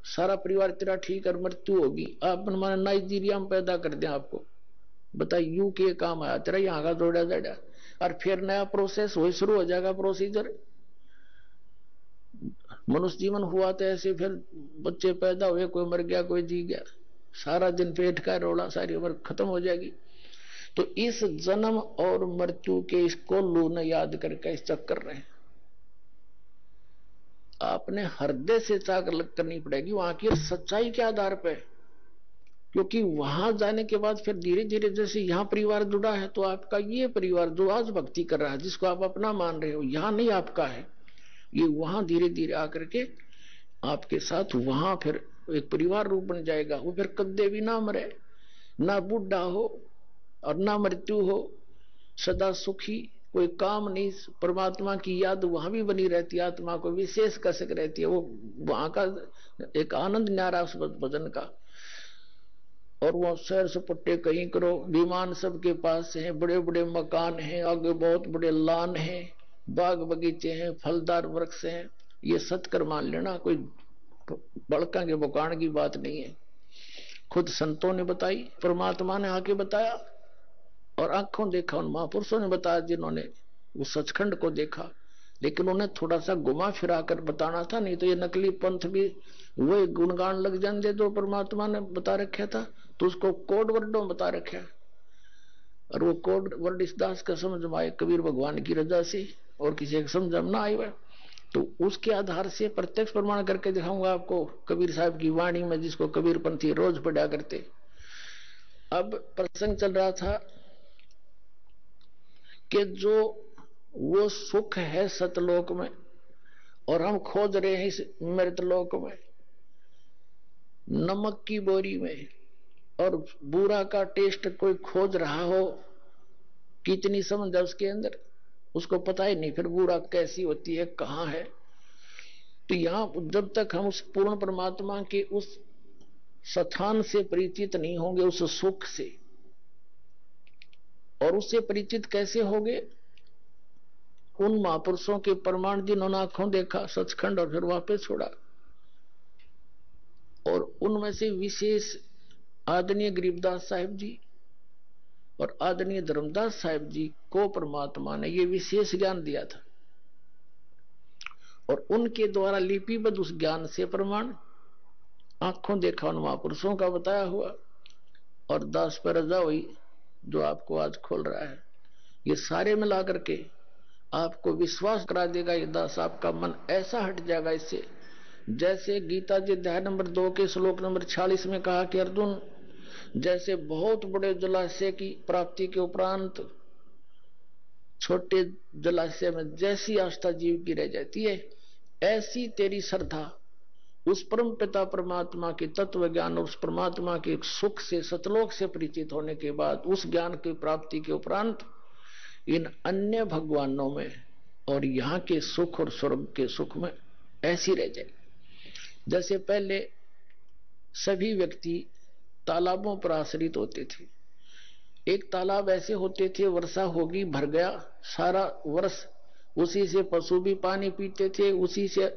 सारा परिवार तेरा ठीक और मृत्यु होगी, आप मान नाइजीरिया में पैदा कर दें आपको, बताइए यू के काम आया तेरा, यहाँ का जोड़ा जाड़ा, और फिर नया प्रोसेस वही शुरू हो जाएगा, प्रोसीजर। मनुष्य जीवन हुआ तो ऐसे, फिर बच्चे पैदा हुए, कोई मर गया कोई जी गया, सारा दिन पेट का रोला, सारी उम्र खत्म हो जाएगी। तो इस जन्म और मृत्यु के इसको लू न याद करके इस चक्कर रहे, आपने हृदय से चाक करनी पड़ेगी वहां की सच्चाई के आधार पर, क्योंकि वहां जाने के बाद फिर धीरे धीरे जैसे यहाँ परिवार जुड़ा है, तो आपका ये परिवार जो आज भक्ति कर रहा है, जिसको आप अपना मान रहे हो, यहाँ नहीं आपका है, ये वहां धीरे धीरे आकर के आपके साथ वहां फिर एक परिवार रूप बन जाएगा। वो फिर कद्दे भी ना मरे, ना बूढ़ा हो और ना मृत्यु हो, सदा सुखी, कोई काम नहीं, परमात्मा की याद वहां भी बनी रहती है, आत्मा को विशेष कसक रहती है, वो वहां का एक आनंद न्यारा उस भजन का। और वो सैर सपट्टे कहीं करो, विमान सबके पास है, बड़े बड़े मकान हैं, आगे बहुत बड़े लान हैं, बाग बगीचे हैं, फलदार वृक्ष हैं, ये सत्कर मान लेना, कोई बड़का के बुकान की बात नहीं है। खुद संतों ने बताई, परमात्मा ने आके बताया, और आंखों देखा उन महापुरुषों ने बताया जिन्होंने उस सचखंड को देखा, लेकिन उन्हें थोड़ा सा घुमा फिरा कर बताना था, नहीं तो ये नकली पंथ भी वही गुणगान लग जाते जो परमात्मा ने बता रखा था, तो उसको कोड वर्डों में बता रखा। और वो कोड वर्ड इस दास का समझ में आए कबीर भगवान की रजा से, और किसी का समझ में ना आए, तो उसके आधार से प्रत्यक्ष प्रमाण करके दिखाऊंगा आपको कबीर साहब की वाणी में, जिसको कबीर पंथी रोज पढ़ा करते। अब प्रसंग चल रहा था कि जो वो सुख है सतलोक में और हम खोज रहे हैं इस मृतलोक में, नमक की बोरी में, और बुरा का टेस्ट कोई खोज रहा हो, कितनी समझ है उसके अंदर, उसको पता ही नहीं फिर बुरा कैसी होती है, कहां है। तो यहां जब तक हम उस पूर्ण परमात्मा के उस स्थान से परिचित नहीं होंगे, उस सुख से, और उससे परिचित कैसे होंगे, उन महापुरुषों के प्रमाण जिन्होंने आंखों देखा सचखंड और फिर वापस छोड़ा, और उनमें से विशेष आदरणीय गरीबदास साहिब जी और आदरणीय धर्मदास साहिब जी को परमात्मा ने ये विशेष ज्ञान दिया था, और उनके द्वारा लिपिबद्ध उस ज्ञान से प्रमाण आंखों देखा उन महापुरुषों का बताया हुआ, और दास पर रजा हुई जो आपको आज खोल रहा है, ये सारे मिला करके आपको विश्वास करा देगा। ये दास आपका मन ऐसा हट जाएगा इससे, जैसे गीता जी अध्याय नंबर 2 के श्लोक नंबर 46 में कहा कि अर्जुन, जैसे बहुत बड़े जलाशय की प्राप्ति के उपरांत छोटे जलाशय में जैसी आस्था जीव की रह जाती है, ऐसी तेरी श्रद्धा उस परम पिता परमात्मा के तत्व ज्ञान और उस परमात्मा के सुख से सतलोक से परिचित होने के बाद उस ज्ञान की प्राप्ति के उपरांत इन अन्य भगवानों में और यहाँ के सुख और स्वर्ग के सुख में ऐसी रह जाए। जैसे पहले सभी व्यक्ति तालाबों पर आश्रित होते थे, एक तालाब ऐसे होते थे, वर्षा होगी भर गया, सारा वर्ष उसी से पशु भी पानी पीते थे, उसी से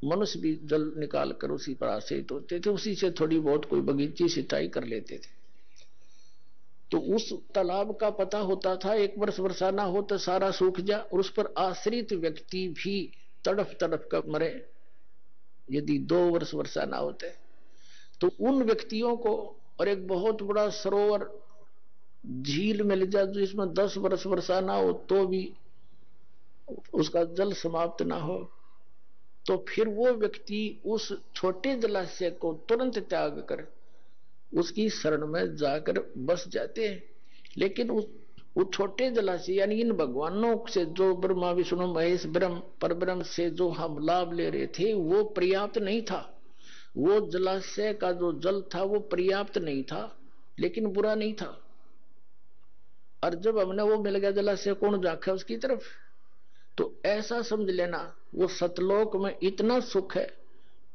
मनुष्य भी जल निकाल कर उसी पर आश्रित होते थे, उसी से थोड़ी बहुत कोई बगीची सिंचाई कर लेते थे। तो उस तालाब का पता होता था एक वर्ष वर्षा ना हो तो सारा सूख जा, और उस पर आश्रित व्यक्ति भी तड़फ तड़फ कर मरे यदि 2 वर्ष वर्षा ना होते। तो उन व्यक्तियों को, और एक बहुत बड़ा सरोवर झील मिल जाए जिसमें 10 वर्ष वर्षा ना हो तो भी उसका जल समाप्त ना हो, तो फिर वो व्यक्ति उस छोटे जलाशय को तुरंत त्याग कर उसकी शरण में जाकर बस जाते हैं। लेकिन उस छोटे जलाशय यानी इन भगवानों से जो ब्रह्मा विष्णु महेश ब्रह्म परब्रह्म से जो हम लाभ ले रहे थे वो पर्याप्त नहीं था। वो जलाशय का जो जल था वो पर्याप्त नहीं था, लेकिन बुरा नहीं था। और जब हमने वो मिल गया जलाशय, कौन जाखे उसकी तरफ। तो ऐसा समझ लेना वो सतलोक में इतना सुख है,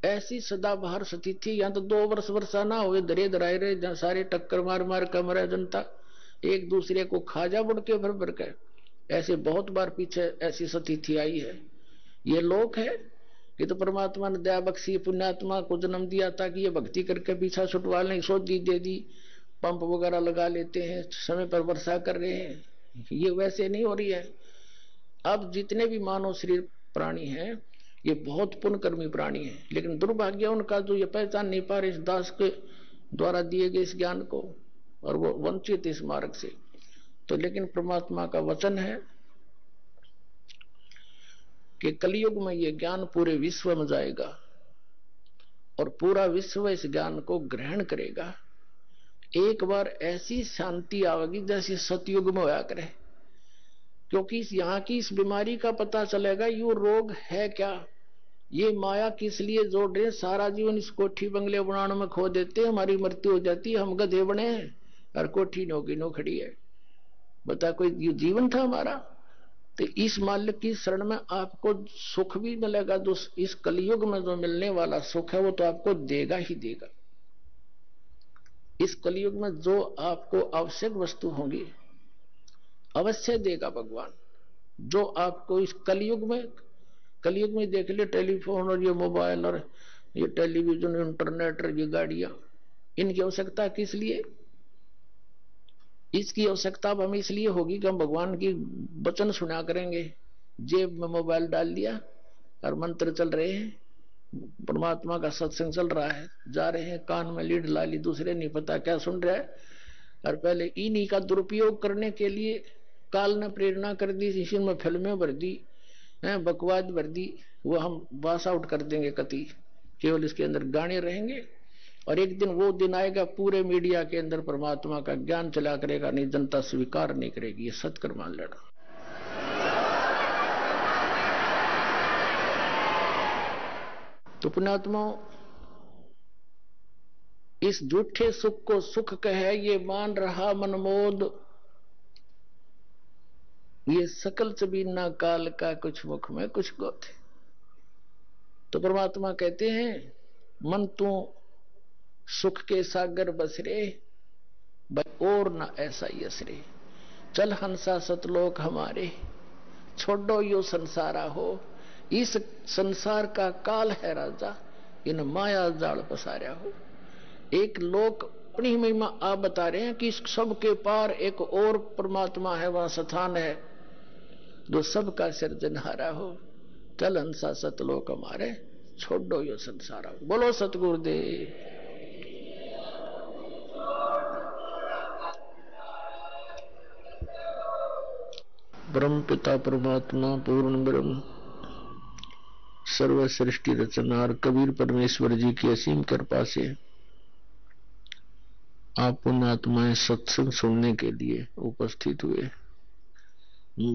ऐसी सदाबहार स्थिति, यहाँ तो 2 वर्ष वर्षा ना हो, दरे दराए रहे, जहाँ सारे टक्कर मार मार कमरा जनता एक दूसरे को खा जा बुड़ के भर भर के। ऐसे बहुत बार पीछे ऐसी स्थिति आई है। ये लोक है कि तो परमात्मा ने दया बख्शी, पुण्यात्मा को जन्म दिया ताकि ये भक्ति करके पीछा छुटवा लें, सोधी दे दी, पंप वगैरह लगा लेते हैं, समय पर वर्षा कर रहे हैं। ये वैसे नहीं हो रही है। अब जितने भी मानव शरीर प्राणी हैं ये बहुत पुण्यकर्मी प्राणी हैं, लेकिन दुर्भाग्य उनका जो ये पहचान नहीं पा रहे इस दास के द्वारा दिए गए इस ज्ञान को, और वो वंचित इस मार्ग से। तो लेकिन परमात्मा का वचन है कि कलयुग में ये ज्ञान पूरे विश्व में जाएगा और पूरा विश्व इस ज्ञान को ग्रहण करेगा। एक बार ऐसी शांति आवेगी जैसे सतयुग में होया करे, क्योंकि यहाँ की इस बीमारी का पता चलेगा ये रोग है क्या, ये माया किस लिए जोड़ रहे। सारा जीवन इस कोठी बंगले बनाने में खो देते, हमारी मृत्यु हो जाती है, हम गधे बने हैं और कोठी नौकी नो खड़ी है। बता कोई ये जीवन था हमारा। तो इस मालिक की शरण में आपको सुख भी मिलेगा, जो इस कलयुग में जो मिलने वाला सुख है वो तो आपको देगा ही देगा। इस कलयुग में जो आपको आवश्यक वस्तु होंगी अवश्य देगा भगवान। जो आपको इस कलयुग में देख ले, टेलीफोन और ये मोबाइल और ये टेलीविजन, इंटरनेट और ये गाड़ियां, इनकी आवश्यकता किस लिए? इसकी आवश्यकता अब हमें इसलिए होगी कि हम भगवान की वचन सुना करेंगे। जेब में मोबाइल डाल लिया और मंत्र चल रहे हैं, परमात्मा का सत्संग चल रहा है, जा रहे हैं, कान में लीड ला ली, दूसरे नहीं पता क्या सुन रहा है। और पहले इन्हीं का दुरुपयोग करने के लिए काल ने प्रेरणा कर दी, इसमें फिल्में भर दी, बकवाद भर दी, वो हम पास आउट कर देंगे कति, केवल इसके अंदर गाने रहेंगे। और एक दिन वो दिन आएगा पूरे मीडिया के अंदर परमात्मा का ज्ञान चला करेगा, नहीं जनता स्वीकार नहीं करेगी। ये सत्कर मान लेना। तो पुण्यात्मा, इस झूठे सुख को सुख कहे ये मान रहा मनमोद, ये सकल चबीना काल का कुछ मुख में कुछ गोथ। तो परमात्मा कहते हैं मन तू सुख के सागर बसरे, और ना ऐसा यसरे, चल हंसा सतलोक हमारे, छोड़ो यो संसारा हो। इस संसार का काल है राजा, इन माया जाल पसारा हो। एक लोक अपनी महिमा आप बता रहे हैं कि सबके पार एक और परमात्मा है, वहां स्थान है जो सबका सृजनहारा हो। चल हंसा सतलोक हमारे, छोड़ो यो संसारा हो। बोलो सतगुरुदेव। ब्रह्म पिता परमात्मा पूर्ण ब्रह्म सर्व सृष्टि रचनार कबीर परमेश्वर जी की असीम कृपा से आप पुण्यात्माएं सत्संग सुनने के लिए उपस्थित हुए।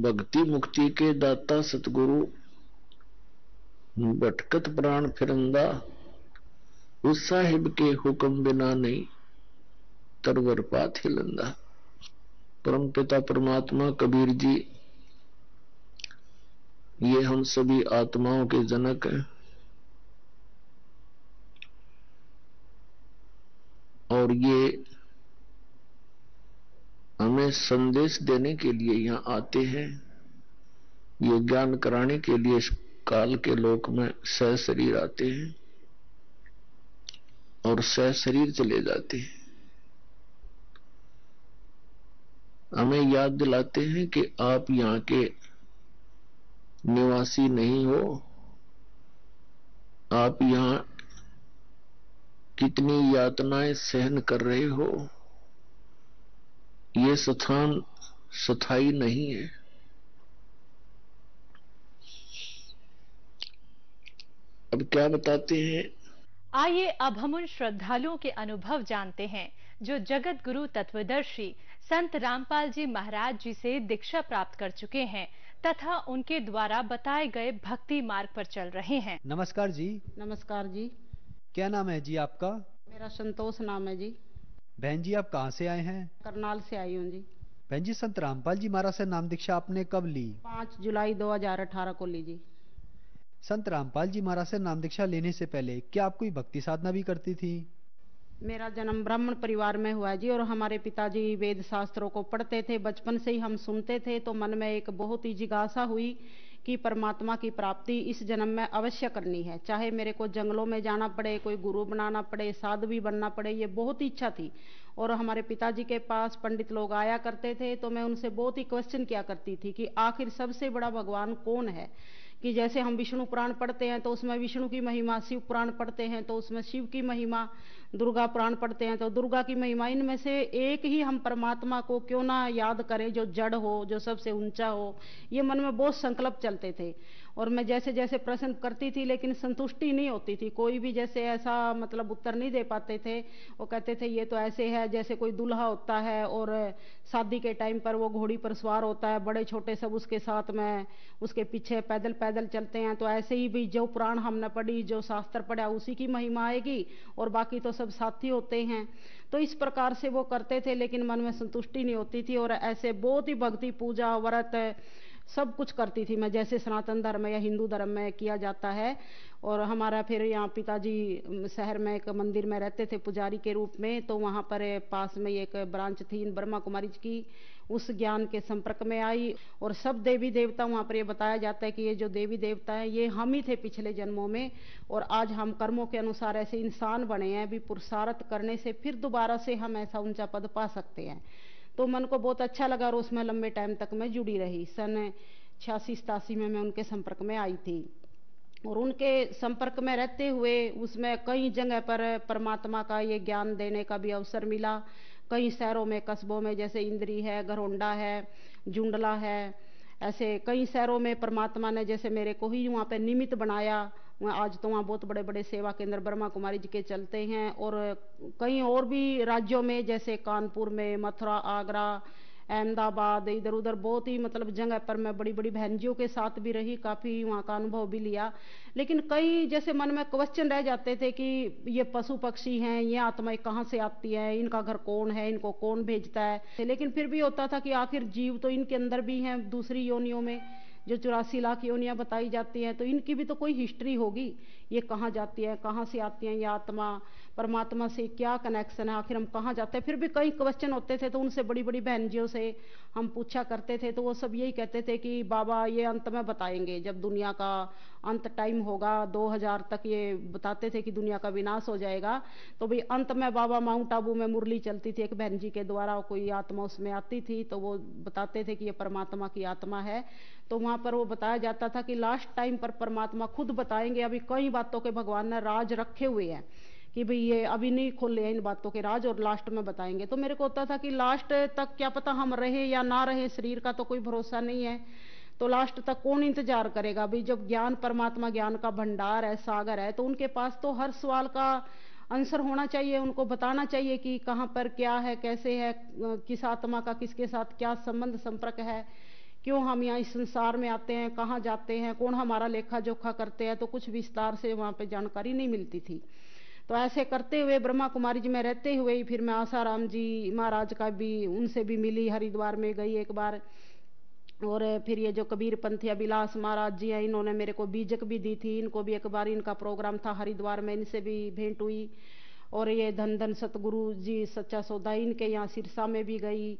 भक्ति मुक्ति के दाता सतगुरु, भटकत प्राण फिरंदा, उस साहिब के हुक्म बिना नहीं तरवर पाथ हिलंदा। परम पिता परमात्मा कबीर जी ये हम सभी आत्माओं के जनक हैं, और ये हमें संदेश देने के लिए यहाँ आते हैं, ये ज्ञान कराने के लिए इस काल के लोक में सशरीर आते हैं और सशरीर चले जाते हैं। हमें याद दिलाते हैं कि आप यहाँ के निवासी नहीं हो, आप यहाँ कितनी यातनाएं सहन कर रहे हो, ये स्थान स्थायी नहीं है। अब क्या बताते हैं? आइए अब हम उन श्रद्धालुओं के अनुभव जानते हैं जो जगत गुरु तत्वदर्शी संत रामपाल जी महाराज जी से दीक्षा प्राप्त कर चुके हैं तथा उनके द्वारा बताए गए भक्ति मार्ग पर चल रहे हैं। नमस्कार जी। नमस्कार जी। क्या नाम है जी आपका? मेरा संतोष नाम है जी। बहन जी आप कहाँ से आए हैं? करनाल से आई हूँ जी। बहन जी संत रामपाल जी महाराज से नाम दीक्षा आपने कब ली? 5 जुलाई 2018 को ली जी। संत रामपाल जी महाराज से नाम दीक्षा लेने से पहले क्या आप कोई भक्ति साधना भी करती थी? मेरा जन्म ब्राह्मण परिवार में हुआ जी, और हमारे पिताजी वेद शास्त्रों को पढ़ते थे, बचपन से ही हम सुनते थे। तो मन में एक बहुत ही जिज्ञासा हुई कि परमात्मा की प्राप्ति इस जन्म में अवश्य करनी है, चाहे मेरे को जंगलों में जाना पड़े, कोई गुरु बनाना पड़े, साधु भी बनना पड़े, ये बहुत ही इच्छा थी। और हमारे पिताजी के पास पंडित लोग आया करते थे, तो मैं उनसे बहुत ही क्वेश्चन किया करती थी कि आखिर सबसे बड़ा भगवान कौन है। कि जैसे हम विष्णु पुराण पढ़ते हैं तो उसमें विष्णु की महिमा, शिव पुराण पढ़ते हैं तो उसमें शिव की महिमा, दुर्गा पुराण पढ़ते हैं तो दुर्गा की महिमा, इनमें से एक ही हम परमात्मा को क्यों ना याद करें जो जड़ हो, जो सबसे ऊंचा हो। ये मन में बहुत संकल्प चलते थे। और मैं जैसे जैसे प्रश्न करती थी लेकिन संतुष्टि नहीं होती थी, कोई भी जैसे ऐसा मतलब उत्तर नहीं दे पाते थे। वो कहते थे ये तो ऐसे है जैसे कोई दूल्हा होता है और शादी के टाइम पर वो घोड़ी पर सवार होता है, बड़े छोटे सब उसके साथ में उसके पीछे पैदल पैदल चलते हैं। तो ऐसे ही भी जो पुराण हमने पढ़ी, जो शास्त्र पढ़ा, उसी की महिमा आएगी और बाकी तो सब साथी होते हैं। तो इस प्रकार से वो करते थे लेकिन मन में संतुष्टि नहीं होती थी। और ऐसे बहुत ही भक्ति, पूजा, व्रत सब कुछ करती थी मैं, जैसे सनातन धर्म या हिंदू धर्म में किया जाता है। और हमारा फिर यहाँ पिताजी शहर में एक मंदिर में रहते थे पुजारी के रूप में, तो वहाँ पर पास में एक ब्रांच थी ब्रह्मा कुमारी की, उस ज्ञान के संपर्क में आई। और सब देवी देवता वहाँ पर ये बताया जाता है कि ये जो देवी देवता है ये हम ही थे पिछले जन्मों में, और आज हम कर्मों के अनुसार ऐसे इंसान बने हैं, भी पुरुषार्थ करने से फिर दोबारा से हम ऐसा ऊंचा पद पा सकते हैं। तो मन को बहुत अच्छा लगा और उसमें लंबे टाइम तक मैं जुड़ी रही। सन 86-87 में मैं उनके संपर्क में आई थी और उनके संपर्क में रहते हुए उसमें कई जगह पर परमात्मा का ये ज्ञान देने का भी अवसर मिला। कई शहरों में, कस्बों में, जैसे इंद्री है, घरौंडा है, जुंडला है, ऐसे कई शहरों में परमात्मा ने जैसे मेरे को ही वहाँ पे निमित्त बनाया। आज तो वहाँ बहुत बड़े बड़े सेवा केंद्र ब्रह्मा कुमारी जी के चलते हैं और कई और भी राज्यों में जैसे कानपुर में, मथुरा, आगरा, अहमदाबाद, इधर उधर बहुत ही मतलब जगह पर मैं बड़ी बड़ी बहनजियों के साथ भी रही, काफी वहाँ का अनुभव भी लिया। लेकिन कई जैसे मन में क्वेश्चन रह जाते थे कि ये पशु पक्षी हैं, ये आत्माएं कहाँ से आती है, इनका घर कौन है, इनको कौन भेजता है। लेकिन फिर भी होता था कि आखिर जीव तो इनके अंदर भी हैं, दूसरी योनियों में जो 84 लाख योनियां बताई जाती हैं, तो इनकी भी तो कोई हिस्ट्री होगी। ये कहाँ जाती है, कहाँ से आती हैं, ये आत्मा परमात्मा से क्या कनेक्शन है, आखिर हम कहाँ जाते हैं। फिर भी कई क्वेश्चन होते थे तो उनसे बड़ी बड़ी बहनजियों से हम पूछा करते थे, तो वो सब यही कहते थे कि बाबा ये अंत में बताएंगे, जब दुनिया का अंत टाइम होगा, 2000 तक ये बताते थे कि दुनिया का विनाश हो जाएगा, तो भाई अंत में बाबा माउंट आबू में मुरली चलती थी एक बहन जी के द्वारा, कोई आत्मा उसमें आती थी तो वो बताते थे कि ये परमात्मा की आत्मा है। तो वहां पर वो बताया जाता था कि लास्ट टाइम पर परमात्मा खुद बताएंगे। अभी कई बातों के भगवान ने राज रखे हुए हैं कि भाई ये अभी नहीं खोले इन बातों के राज और लास्ट में बताएंगे। तो मेरे को होता था कि लास्ट तक क्या पता हम रहे या ना रहे, शरीर का तो कोई भरोसा नहीं है, तो लास्ट तक कौन इंतजार करेगा। भाई जब ज्ञान, परमात्मा ज्ञान का भंडार है, सागर है, तो उनके पास तो हर सवाल का आंसर होना चाहिए, उनको बताना चाहिए कि कहाँ पर क्या है, कैसे है, किस आत्मा का किसके साथ क्या संबंध संपर्क है, क्यों हम यहाँ इस संसार में आते हैं, कहाँ जाते हैं, कौन हमारा लेखा जोखा करते हैं। तो कुछ विस्तार से वहाँ पे जानकारी नहीं मिलती थी। तो ऐसे करते हुए ब्रह्मा कुमारी जी में रहते हुए ही फिर मैं आसाराम जी महाराज का भी, उनसे भी मिली, हरिद्वार में गई एक बार। और फिर ये जो कबीर पंथी अभिलाष महाराज जी हैं, इन्होंने मेरे को बीजक भी दी थी, इनको भी एक बार इनका प्रोग्राम था हरिद्वार में, इनसे भी भेंट हुई। और ये धन धन सतगुरु जी सच्चा सौदा, इनके यहाँ सिरसा में भी गई।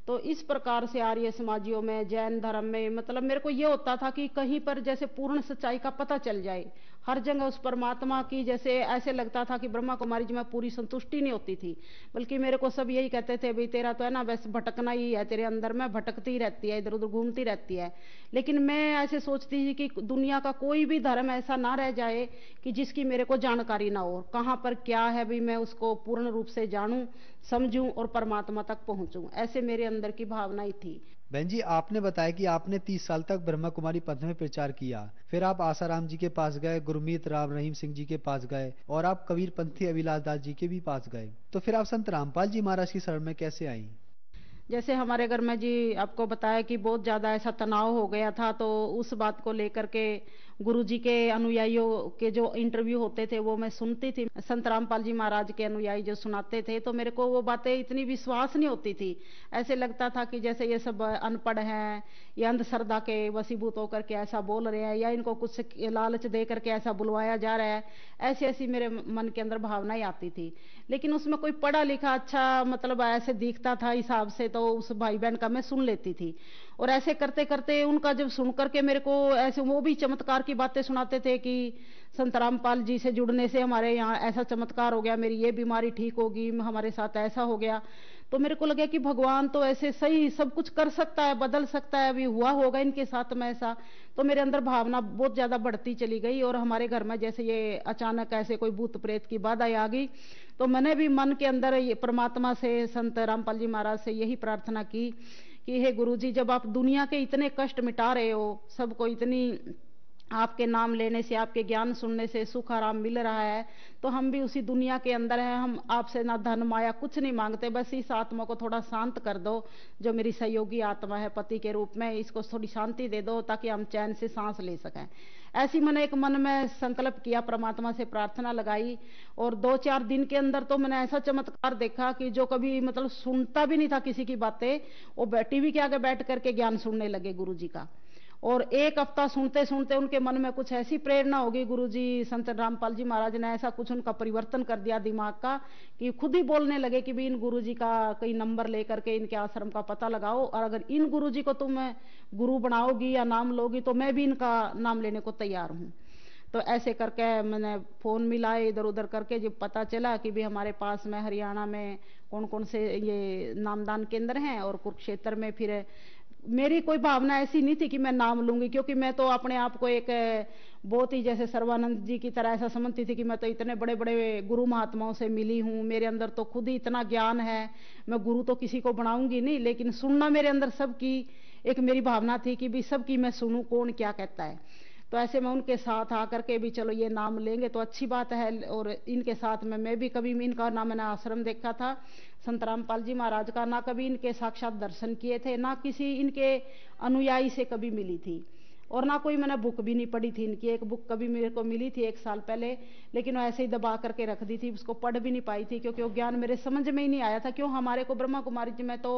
तो इस प्रकार से आर्य समाजियों में, जैन धर्म में, मतलब मेरे को ये होता था कि कहीं पर जैसे पूर्ण सच्चाई का पता चल जाए, हर जगह उस परमात्मा की, जैसे ऐसे लगता था कि ब्रह्मा कुमारी जी में पूरी संतुष्टि नहीं होती थी, बल्कि मेरे को सब यही कहते थे भाई तेरा तो है ना बस भटकना ही है, तेरे अंदर में भटकती रहती है, इधर उधर घूमती रहती है। लेकिन मैं ऐसे सोचती थी कि दुनिया का कोई भी धर्म ऐसा ना रह जाए कि जिसकी मेरे को जानकारी ना हो, कहाँ पर क्या है भाई मैं उसको पूर्ण रूप से जानूं, समझूं और परमात्मा तक पहुंचूं, ऐसे मेरे अंदर की भावना ही थी। बहन जी, आपने बताया कि आपने 30 साल तक ब्रह्मा कुमारी पंथ में प्रचार किया, फिर आप आसाराम जी के पास गए, गुरमीत राम रहीम सिंह जी के पास गए और आप कबीर पंथी अभिलाष दास जी के भी पास गए। तो फिर आप संत रामपाल जी महाराज की शरण में कैसे आई? जैसे हमारे घर में जी आपको बताया कि बहुत ज्यादा ऐसा तनाव हो गया था, तो उस बात को लेकर के गुरुजी के अनुयायियों के जो इंटरव्यू होते थे वो मैं सुनती थी। संत रामपाल जी महाराज के अनुयायी जो सुनाते थे, तो मेरे को वो बातें इतनी विश्वास नहीं होती थी। ऐसे लगता था कि जैसे ये सब अनपढ़ हैं, ये अंधश्रद्धा के वशीभूत होकर के ऐसा बोल रहे हैं, या इनको कुछ लालच दे करके ऐसा बुलवाया जा रहा है, ऐसी ऐसी मेरे मन के अंदर भावनाएं आती थी। लेकिन उसमें कोई पढ़ा लिखा अच्छा मतलब ऐसे दिखता था हिसाब से, तो उस भाई बहन का मैं सुन लेती थी। और ऐसे करते करते उनका जब सुन करके मेरे को ऐसे वो भी चमत्कार की बातें सुनाते थे कि संत रामपाल जी से जुड़ने से हमारे यहाँ ऐसा चमत्कार हो गया, मेरी ये बीमारी ठीक होगी, हमारे साथ ऐसा हो गया। तो मेरे को लगा कि भगवान तो ऐसे सही सब कुछ कर सकता है, बदल सकता है, अभी हुआ होगा इनके साथ में ऐसा। तो मेरे अंदर भावना बहुत ज्यादा बढ़ती चली गई। और हमारे घर में जैसे ये अचानक ऐसे कोई भूत प्रेत की बाधा आ गई, तो मैंने भी मन के अंदर ये परमात्मा से, संत रामपाल जी महाराज से यही प्रार्थना की कि हे गुरुजी, जब आप दुनिया के इतने कष्ट मिटा रहे हो, सबको इतनी आपके नाम लेने से, आपके ज्ञान सुनने से सुख आराम मिल रहा है, तो हम भी उसी दुनिया के अंदर हैं। हम आपसे ना धन माया कुछ नहीं मांगते, बस इस आत्मा को थोड़ा शांत कर दो, जो मेरी सहयोगी आत्मा है पति के रूप में, इसको थोड़ी शांति दे दो ताकि हम चैन से सांस ले सकें। ऐसी मैंने एक मन में संकल्प किया, परमात्मा से प्रार्थना लगाई। और 2-4 दिन के अंदर तो मैंने ऐसा चमत्कार देखा कि जो कभी मतलब सुनता भी नहीं था किसी की बातें, वो टीवी के आगे बैठ करके ज्ञान सुनने लगे गुरुजी का। और 1 हफ्ता सुनते सुनते उनके मन में कुछ ऐसी प्रेरणा होगी, गुरुजी संत रामपाल जी महाराज ने ऐसा कुछ उनका परिवर्तन कर दिया दिमाग का कि खुद ही बोलने लगे कि भी इन गुरुजी का कई नंबर लेकर के इनके आश्रम का पता लगाओ, और अगर इन गुरुजी को तुम गुरु बनाओगी या नाम लोगी तो मैं भी इनका नाम लेने को तैयार हूं। तो ऐसे करके मैंने फ़ोन मिलाए इधर उधर करके, जब पता चला कि भी हमारे पास में हरियाणा में कौन कौन से ये नामदान केंद्र हैं, और कुरुक्षेत्र में, फिर मेरी कोई भावना ऐसी नहीं थी कि मैं नाम लूंगी, क्योंकि मैं तो अपने आप को एक बहुत ही जैसे सर्वानंद जी की तरह ऐसा समझती थी कि मैं तो इतने बड़े बड़े गुरु महात्माओं से मिली हूँ, मेरे अंदर तो खुद ही इतना ज्ञान है, मैं गुरु तो किसी को बनाऊंगी नहीं, लेकिन सुनना मेरे अंदर सबकी एक मेरी भावना थी कि भी सबकी मैं सुनूं कौन क्या कहता है। तो ऐसे में उनके साथ आकर के भी चलो ये नाम लेंगे तो अच्छी बात है। और इनके साथ में मैं भी कभी इनका ना मैंने आश्रम देखा था संत रामपाल जी महाराज का, ना कभी इनके साक्षात दर्शन किए थे, ना किसी इनके अनुयायी से कभी मिली थी, और ना कोई मैंने बुक भी नहीं पढ़ी थी इनकी। एक बुक कभी मेरे को मिली थी 1 साल पहले, लेकिन वो ऐसे ही दबा करके रख दी थी, उसको पढ़ भी नहीं पाई थी, क्योंकि वो ज्ञान मेरे समझ में ही नहीं आया था। क्यों, हमारे को ब्रह्मा कुमारी जी में तो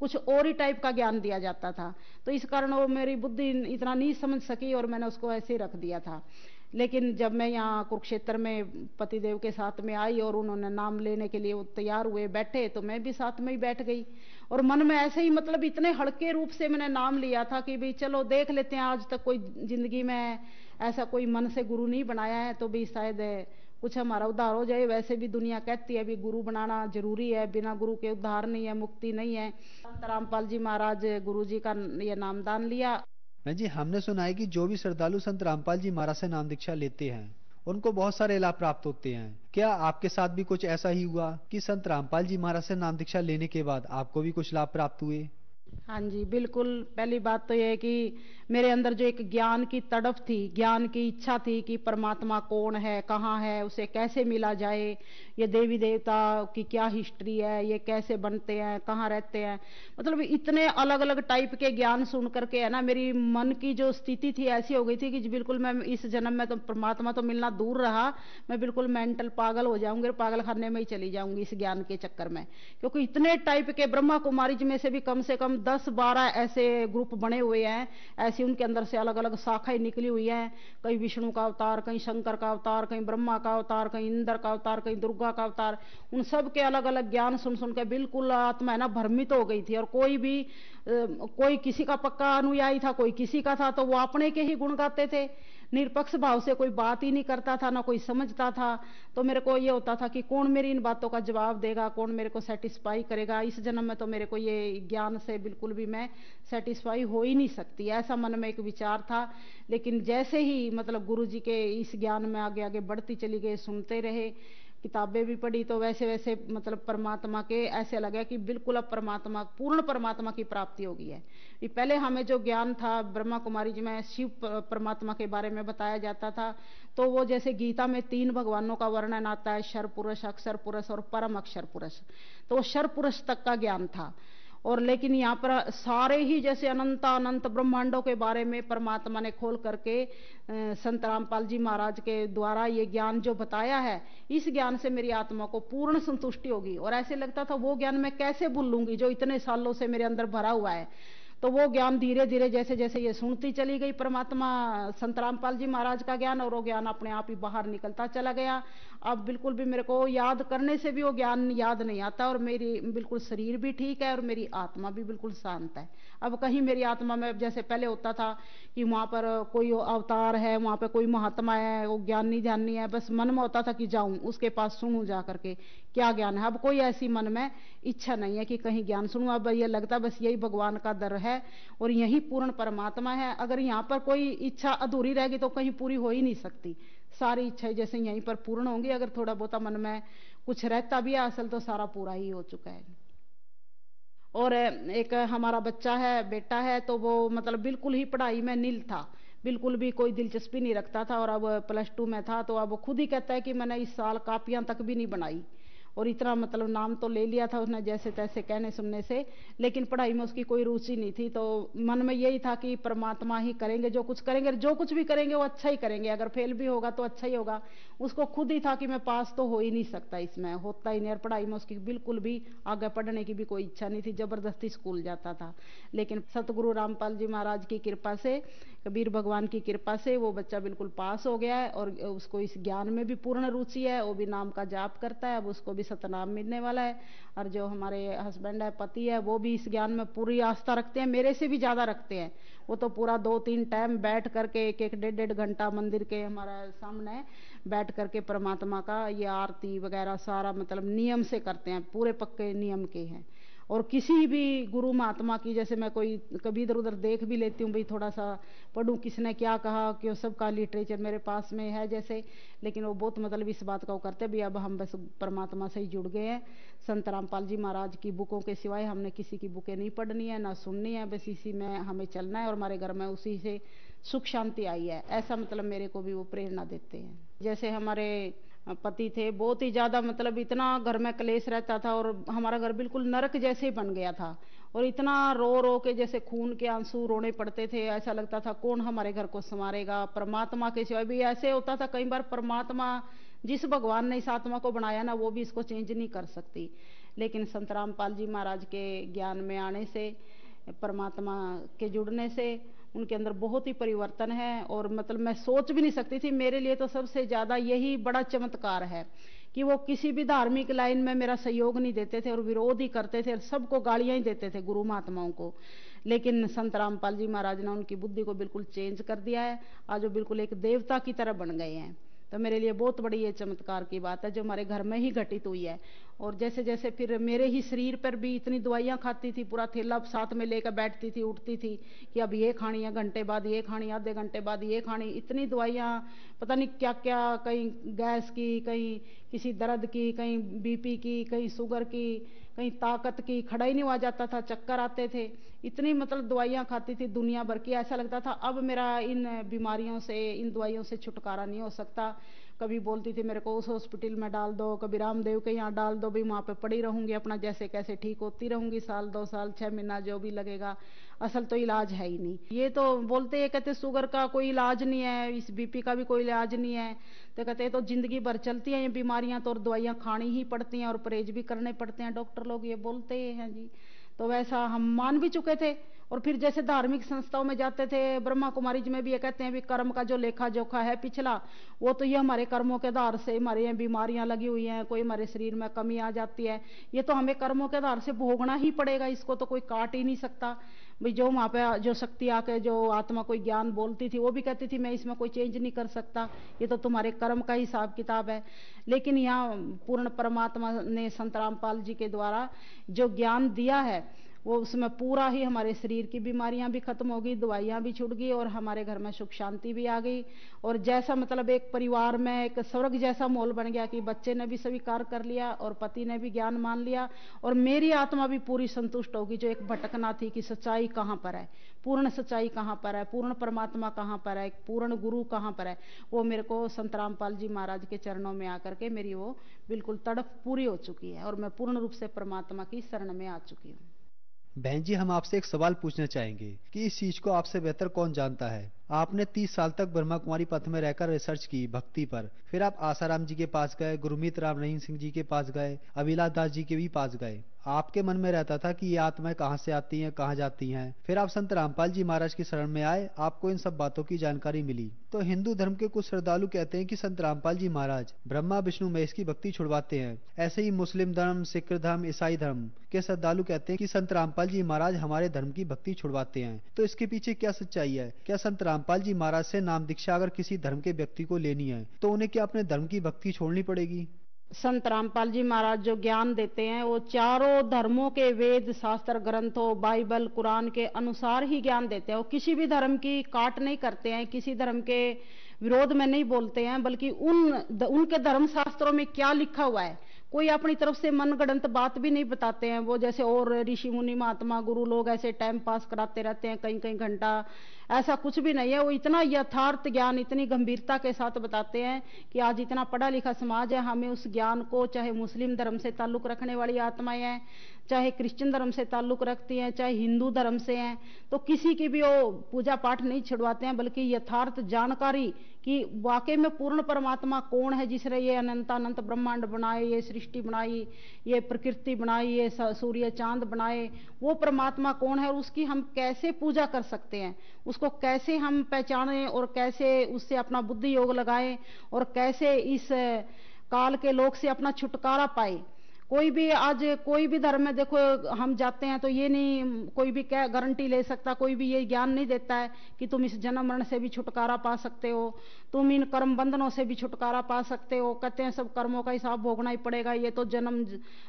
कुछ और ही टाइप का ज्ञान दिया जाता था, तो इस कारण वो मेरी बुद्धि इतना नहीं समझ सकी और मैंने उसको ऐसे ही रख दिया था। लेकिन जब मैं यहाँ कुरुक्षेत्र में पतिदेव के साथ में आई और उन्होंने नाम लेने के लिए वो तैयार हुए बैठे, तो मैं भी साथ में ही बैठ गई, और मन में ऐसे ही मतलब इतने हल्के रूप से मैंने नाम लिया था कि भाई चलो देख लेते हैं, आज तक कोई जिंदगी में ऐसा कोई मन से गुरु नहीं बनाया है, तो भी शायद कुछ हमारा उद्धार हो जाए। वैसे भी दुनिया कहती है भी गुरु बनाना जरूरी है, बिना गुरु के उद्धार नहीं है, मुक्ति नहीं है। संत रामपाल जी महाराज गुरु जी का ये नामदान लिया। मैं जी, हमने सुना है कि जो भी श्रद्धालु संत रामपाल जी महाराज से नाम दीक्षा लेते हैं उनको बहुत सारे लाभ प्राप्त होते हैं। क्या आपके साथ भी कुछ ऐसा ही हुआ कि संत रामपाल जी महाराज से नाम दीक्षा लेने के बाद आपको भी कुछ लाभ प्राप्त हुए? हाँ जी, बिल्कुल। पहली बात तो यह है कि मेरे अंदर जो एक ज्ञान की तड़फ थी, ज्ञान की इच्छा थी कि परमात्मा कौन है, कहाँ है, उसे कैसे मिला जाए, ये देवी देवता की क्या हिस्ट्री है, ये कैसे बनते हैं, कहाँ रहते हैं, मतलब इतने अलग अलग टाइप के ज्ञान सुन करके है ना, मेरी मन की जो स्थिति थी ऐसी हो गई थी कि बिल्कुल मैं इस जन्म में तो परमात्मा तो मिलना दूर रहा, मैं बिल्कुल मेंटल पागल हो जाऊंगी, पागल खाने में ही चली जाऊंगी इस ज्ञान के चक्कर में। क्योंकि इतने टाइप के ब्रह्मा कुमारी जी में से भी कम से कम 10-12 ऐसे ग्रुप बने हुए हैं, ऐसी उनके अंदर से अलग अलग शाखाएं निकली हुई हैं, कहीं विष्णु का अवतार, कहीं शंकर का अवतार, कहीं ब्रह्मा का अवतार, कहीं इंद्र का अवतार, कहीं दुर्गा का अवतार। उन सब के अलग अलग ज्ञान सुन सुन के बिल्कुल आत्मा है ना भ्रमित हो गई थी। और कोई किसी का पक्का अनुयायी था, कोई किसी का था, तो वो अपने के ही गुण गाते थे, निरपक्ष भाव से कोई बात ही नहीं करता था, ना कोई समझता था। तो मेरे को ये होता था कि कौन मेरी इन बातों का जवाब देगा, कौन मेरे को सेटिस्फाई करेगा। इस जन्म में तो मेरे को ये ज्ञान से बिल्कुल भी मैं सेटिस्फाई हो ही नहीं सकती, ऐसा मन में एक विचार था। लेकिन जैसे ही मतलब गुरु जी के इस ज्ञान में आगे आगे बढ़ती चली गई, सुनते रहे, किताबें भी पढ़ी, तो वैसे वैसे मतलब परमात्मा के ऐसे लगा कि बिल्कुल अब परमात्मा, पूर्ण परमात्मा की प्राप्ति हो गई है। ये पहले हमें जो ज्ञान था ब्रह्मा कुमारी जी में शिव परमात्मा के बारे में बताया जाता था, तो वो जैसे गीता में 3 भगवानों का वर्णन आता है, क्षर पुरुष, अक्षर पुरुष और परम अक्षर पुरुष, तो वो क्षर पुरुष तक का ज्ञान था। और लेकिन यहाँ पर सारे ही जैसे अनंत अनंत ब्रह्मांडों के बारे में परमात्मा ने खोल करके संत रामपाल जी महाराज के द्वारा ये ज्ञान जो बताया है, इस ज्ञान से मेरी आत्मा को पूर्ण संतुष्टि होगी। और ऐसे लगता था वो ज्ञान मैं कैसे भूल लूंगी जो इतने सालों से मेरे अंदर भरा हुआ है। तो वो ज्ञान धीरे धीरे जैसे जैसे ये सुनती चली गई परमात्मा संत रामपाल जी महाराज का ज्ञान, और वो ज्ञान अपने आप ही बाहर निकलता चला गया। अब बिल्कुल भी मेरे को याद करने से भी वो ज्ञान याद नहीं आता, और मेरी बिल्कुल शरीर भी ठीक है और मेरी आत्मा भी बिल्कुल शांत है। अब कहीं मेरी आत्मा में जैसे पहले होता था कि वहां पर कोई अवतार है, वहां पर कोई महात्मा है, वो ज्ञानी जाननी है, बस मन में होता था कि जाऊं उसके पास, सुनूं जा करके क्या ज्ञान है। अब कोई ऐसी मन में इच्छा नहीं है कि कहीं ज्ञान सुनूं। अब ये लगता बस यही भगवान का दर है और यही पूर्ण परमात्मा है। अगर यहाँ पर कोई इच्छा अधूरी रहेगी तो कहीं पूरी हो ही नहीं सकती। सारी इच्छाएं जैसे यहीं पर पूर्ण होंगी, अगर थोड़ा बहुत मन में कुछ रहता भी है असल तो सारा पूरा ही हो चुका है। और एक हमारा बच्चा है, बेटा है, तो वो मतलब बिल्कुल ही पढ़ाई में नील था, बिल्कुल भी कोई दिलचस्पी नहीं रखता था। और अब +2 में था, तो अब खुद ही कहता है कि मैंने इस साल कापियां तक भी नहीं बनाई। और इतना मतलब नाम तो ले लिया था उसने जैसे तैसे कहने सुनने से, लेकिन पढ़ाई में उसकी कोई रुचि नहीं थी। तो मन में यही था कि परमात्मा ही करेंगे, जो कुछ करेंगे, जो कुछ भी करेंगे वो अच्छा ही करेंगे, अगर फेल भी होगा तो अच्छा ही होगा। उसको खुद ही था कि मैं पास तो हो ही नहीं सकता, इसमें होता ही नहीं। और पढ़ाई में उसकी बिल्कुल भी आगे पढ़ने की भी कोई इच्छा नहीं थी, जबरदस्ती स्कूल जाता था। लेकिन सतगुरु रामपाल जी महाराज की कृपा से, कबीर भगवान की कृपा से वो बच्चा बिल्कुल पास हो गया है और उसको इस ज्ञान में भी पूर्ण रुचि है। वो भी नाम का जाप करता है, अब उसको भी सतनाम मिलने वाला है। और जो हमारे हस्बैंड है, पति है, वो भी इस ज्ञान में पूरी आस्था रखते हैं, मेरे से भी ज़्यादा रखते हैं। वो तो पूरा 2-3 टाइम बैठ करके 1-1, 1.5 घंटा मंदिर के हमारा सामने बैठ करके परमात्मा का ये आरती वगैरह सारा मतलब नियम से करते हैं, पूरे पक्के नियम के हैं। और किसी भी गुरु महात्मा की, जैसे मैं कोई कभी इधर उधर देख भी लेती हूँ, भाई थोड़ा सा पढ़ूँ किसने क्या कहा, कि सबका लिटरेचर मेरे पास में है जैसे, लेकिन वो बहुत मतलब इस बात का वो करते भी अब हम बस परमात्मा से ही जुड़ गए हैं। संत रामपाल जी महाराज की बुकों के सिवाय हमने किसी की बुकें नहीं पढ़नी है, ना सुननी है, बस इसी में हमें चलना है और हमारे घर में उसी से सुख शांति आई है, ऐसा मतलब मेरे को भी वो प्रेरणा देते हैं। जैसे हमारे पति थे, बहुत ही ज़्यादा मतलब इतना घर में क्लेश रहता था और हमारा घर बिल्कुल नरक जैसे ही बन गया था, और इतना रो रो के जैसे खून के आंसू रोने पड़ते थे, ऐसा लगता था कौन हमारे घर को संवारेगा, परमात्मा के सिवाय भी। ऐसे होता था कई बार परमात्मा जिस भगवान ने इस आत्मा को बनाया ना, वो भी इसको चेंज नहीं कर सकती। लेकिन संत रामपाल जी महाराज के ज्ञान में आने से, परमात्मा के जुड़ने से उनके अंदर बहुत ही परिवर्तन है। और मतलब मैं सोच भी नहीं सकती थी, मेरे लिए तो सबसे ज़्यादा यही बड़ा चमत्कार है कि वो किसी भी धार्मिक लाइन में मेरा सहयोग नहीं देते थे और विरोध ही करते थे और सबको गालियां ही देते थे, गुरु महात्माओं को। लेकिन संत रामपाल जी महाराज ने उनकी बुद्धि को बिल्कुल चेंज कर दिया है, आज वो बिल्कुल एक देवता की तरह बन गए हैं। तो मेरे लिए बहुत बड़ी ये चमत्कार की बात है जो हमारे घर में ही घटित हुई है। और जैसे जैसे फिर मेरे ही शरीर पर भी इतनी दवाइयाँ खाती थी, पूरा थैला साथ में लेकर बैठती थी, उठती थी कि अब ये खानी है, घंटे बाद ये खानी, आधे घंटे बाद ये खानी, इतनी दवाइयाँ पता नहीं क्या क्या, कहीं गैस की, कहीं किसी दर्द की, कहीं बीपी की, कहीं शुगर की, कहीं ताकत की, खड़ा ही नहीं हुआ जाता था, चक्कर आते थे, इतनी मतलब दवाइयाँ खाती थी दुनिया भर की। ऐसा लगता था अब मेरा इन बीमारियों से, इन दवाइयों से छुटकारा नहीं हो सकता। कभी बोलती थी मेरे को उस हॉस्पिटल में डाल दो, कभी रामदेव के यहाँ डाल दो, भी वहाँ पे पड़ी रहूंगी अपना जैसे कैसे ठीक होती रहूंगी, साल 2 साल 6 महीना जो भी लगेगा, असल तो इलाज है ही नहीं। ये तो बोलते हैं, कहते शुगर का कोई इलाज नहीं है, इस बीपी का भी कोई इलाज नहीं है, तो कहते हैं तो जिंदगी भर चलती हैं ये बीमारियां, तो और दवाइयां खानी ही पड़ती हैं और परहेज भी करने पड़ते हैं, डॉक्टर लोग ये बोलते हैं जी। तो वैसा हम मान भी चुके थे। और फिर जैसे धार्मिक संस्थाओं में जाते थे, ब्रह्मा कुमारी जी में भी ये कहते हैं भी कर्म का जो लेखा जोखा है पिछला, वो तो ये हमारे कर्मों के आधार से हमारे यहाँ बीमारियां लगी हुई हैं, कोई हमारे शरीर में कमी आ जाती है, ये तो हमें कर्मों के आधार से भोगना ही पड़ेगा, इसको तो कोई काट ही नहीं सकता। भाई जो वहाँ पे जो शक्ति आके जो आत्मा कोई ज्ञान बोलती थी, वो भी कहती थी मैं इसमें कोई चेंज नहीं कर सकता, ये तो तुम्हारे कर्म का हिसाब किताब है। लेकिन यहाँ पूर्ण परमात्मा ने संत रामपाल जी के द्वारा जो ज्ञान दिया है, वो उसमें पूरा ही हमारे शरीर की बीमारियां भी खत्म हो गई, दवाइयां भी छूट गई और हमारे घर में सुख शांति भी आ गई। और जैसा मतलब एक परिवार में एक स्वर्ग जैसा माहौल बन गया कि बच्चे ने भी स्वीकार कर लिया और पति ने भी ज्ञान मान लिया, और मेरी आत्मा भी पूरी संतुष्ट होगी। जो एक भटकना थी कि सच्चाई कहाँ पर है, पूर्ण सच्चाई कहाँ पर है, पूर्ण परमात्मा कहाँ पर है, पूर्ण गुरु कहाँ पर है, वो मेरे को संत रामपाल जी महाराज के चरणों में आकर के मेरी वो बिल्कुल तड़प पूरी हो चुकी है और मैं पूर्ण रूप से परमात्मा की शरण में आ चुकी हूँ। बहन जी, हम आपसे एक सवाल पूछना चाहेंगे कि इस चीज को आपसे बेहतर कौन जानता है। आपने 30 साल तक ब्रह्मा कुमारी पथ में रहकर रिसर्च की भक्ति पर, फिर आप आसाराम जी के पास गए, गुरमीत राम रहीम सिंह जी के पास गए, अविलास दास जी के भी पास गए। आपके मन में रहता था कि ये आत्माएं कहाँ से आती हैं, कहाँ जाती हैं। फिर आप संत रामपाल जी महाराज की शरण में आए, आपको इन सब बातों की जानकारी मिली। तो हिंदू धर्म के कुछ श्रद्धालु कहते हैं कि संत रामपाल जी महाराज ब्रह्मा विष्णु महेश की भक्ति छुड़वाते हैं। ऐसे ही मुस्लिम धर्म, सिख धर्म, ईसाई धर्म के श्रद्धालु कहते हैं कि संत रामपाल जी महाराज हमारे धर्म की भक्ति छुड़वाते हैं। तो इसके पीछे क्या सच्चाई है? क्या संत रामपाल जी महाराज से नाम दीक्षा अगर किसी धर्म के व्यक्ति को लेनी है तो उन्हें क्या अपने धर्म की भक्ति छोड़नी पड़ेगी? संत रामपाल जी महाराज जो ज्ञान देते हैं वो चारों धर्मों के वेद शास्त्र ग्रंथों, बाइबल, कुरान के अनुसार ही ज्ञान देते हैं। वो किसी भी धर्म की काट नहीं करते हैं, किसी धर्म के विरोध में नहीं बोलते हैं, बल्कि उनके धर्म शास्त्रों में क्या लिखा हुआ है, कोई अपनी तरफ से मनगढ़ंत बात भी नहीं बताते हैं। वो जैसे और ऋषि मुनि महात्मा गुरु लोग ऐसे टाइम पास कराते रहते हैं कहीं कहीं घंटा, ऐसा कुछ भी नहीं है। वो इतना यथार्थ ज्ञान इतनी गंभीरता के साथ बताते हैं कि आज इतना पढ़ा लिखा समाज है, हमें उस ज्ञान को, चाहे मुस्लिम धर्म से ताल्लुक रखने वाली आत्माएं हैं, चाहे क्रिश्चियन धर्म से ताल्लुक रखती हैं, चाहे हिंदू धर्म से हैं, तो किसी की भी वो पूजा पाठ नहीं छिड़वाते हैं, बल्कि यथार्थ जानकारी कि वाकई में पूर्ण परमात्मा कौन है जिसने ये अनंतानंत ब्रह्मांड बनाए, ये सृष्टि बनाई, ये प्रकृति बनाई, ये सूर्य चांद बनाए, वो परमात्मा कौन है और उसकी हम कैसे पूजा कर सकते हैं, उसको कैसे हम पहचानें और कैसे उससे अपना बुद्धि योग लगाएं और कैसे इस काल के लोक से अपना छुटकारा पाए। कोई भी आज कोई भी धर्म में देखो हम जाते हैं तो ये नहीं कोई भी क्या गारंटी ले सकता, कोई भी ये ज्ञान नहीं देता है कि तुम इस जन्म मरण से भी छुटकारा पा सकते हो, तुम इन कर्म बंधनों से भी छुटकारा पा सकते हो। कहते हैं सब कर्मों का हिसाब भोगना ही पड़ेगा, ये तो जन्म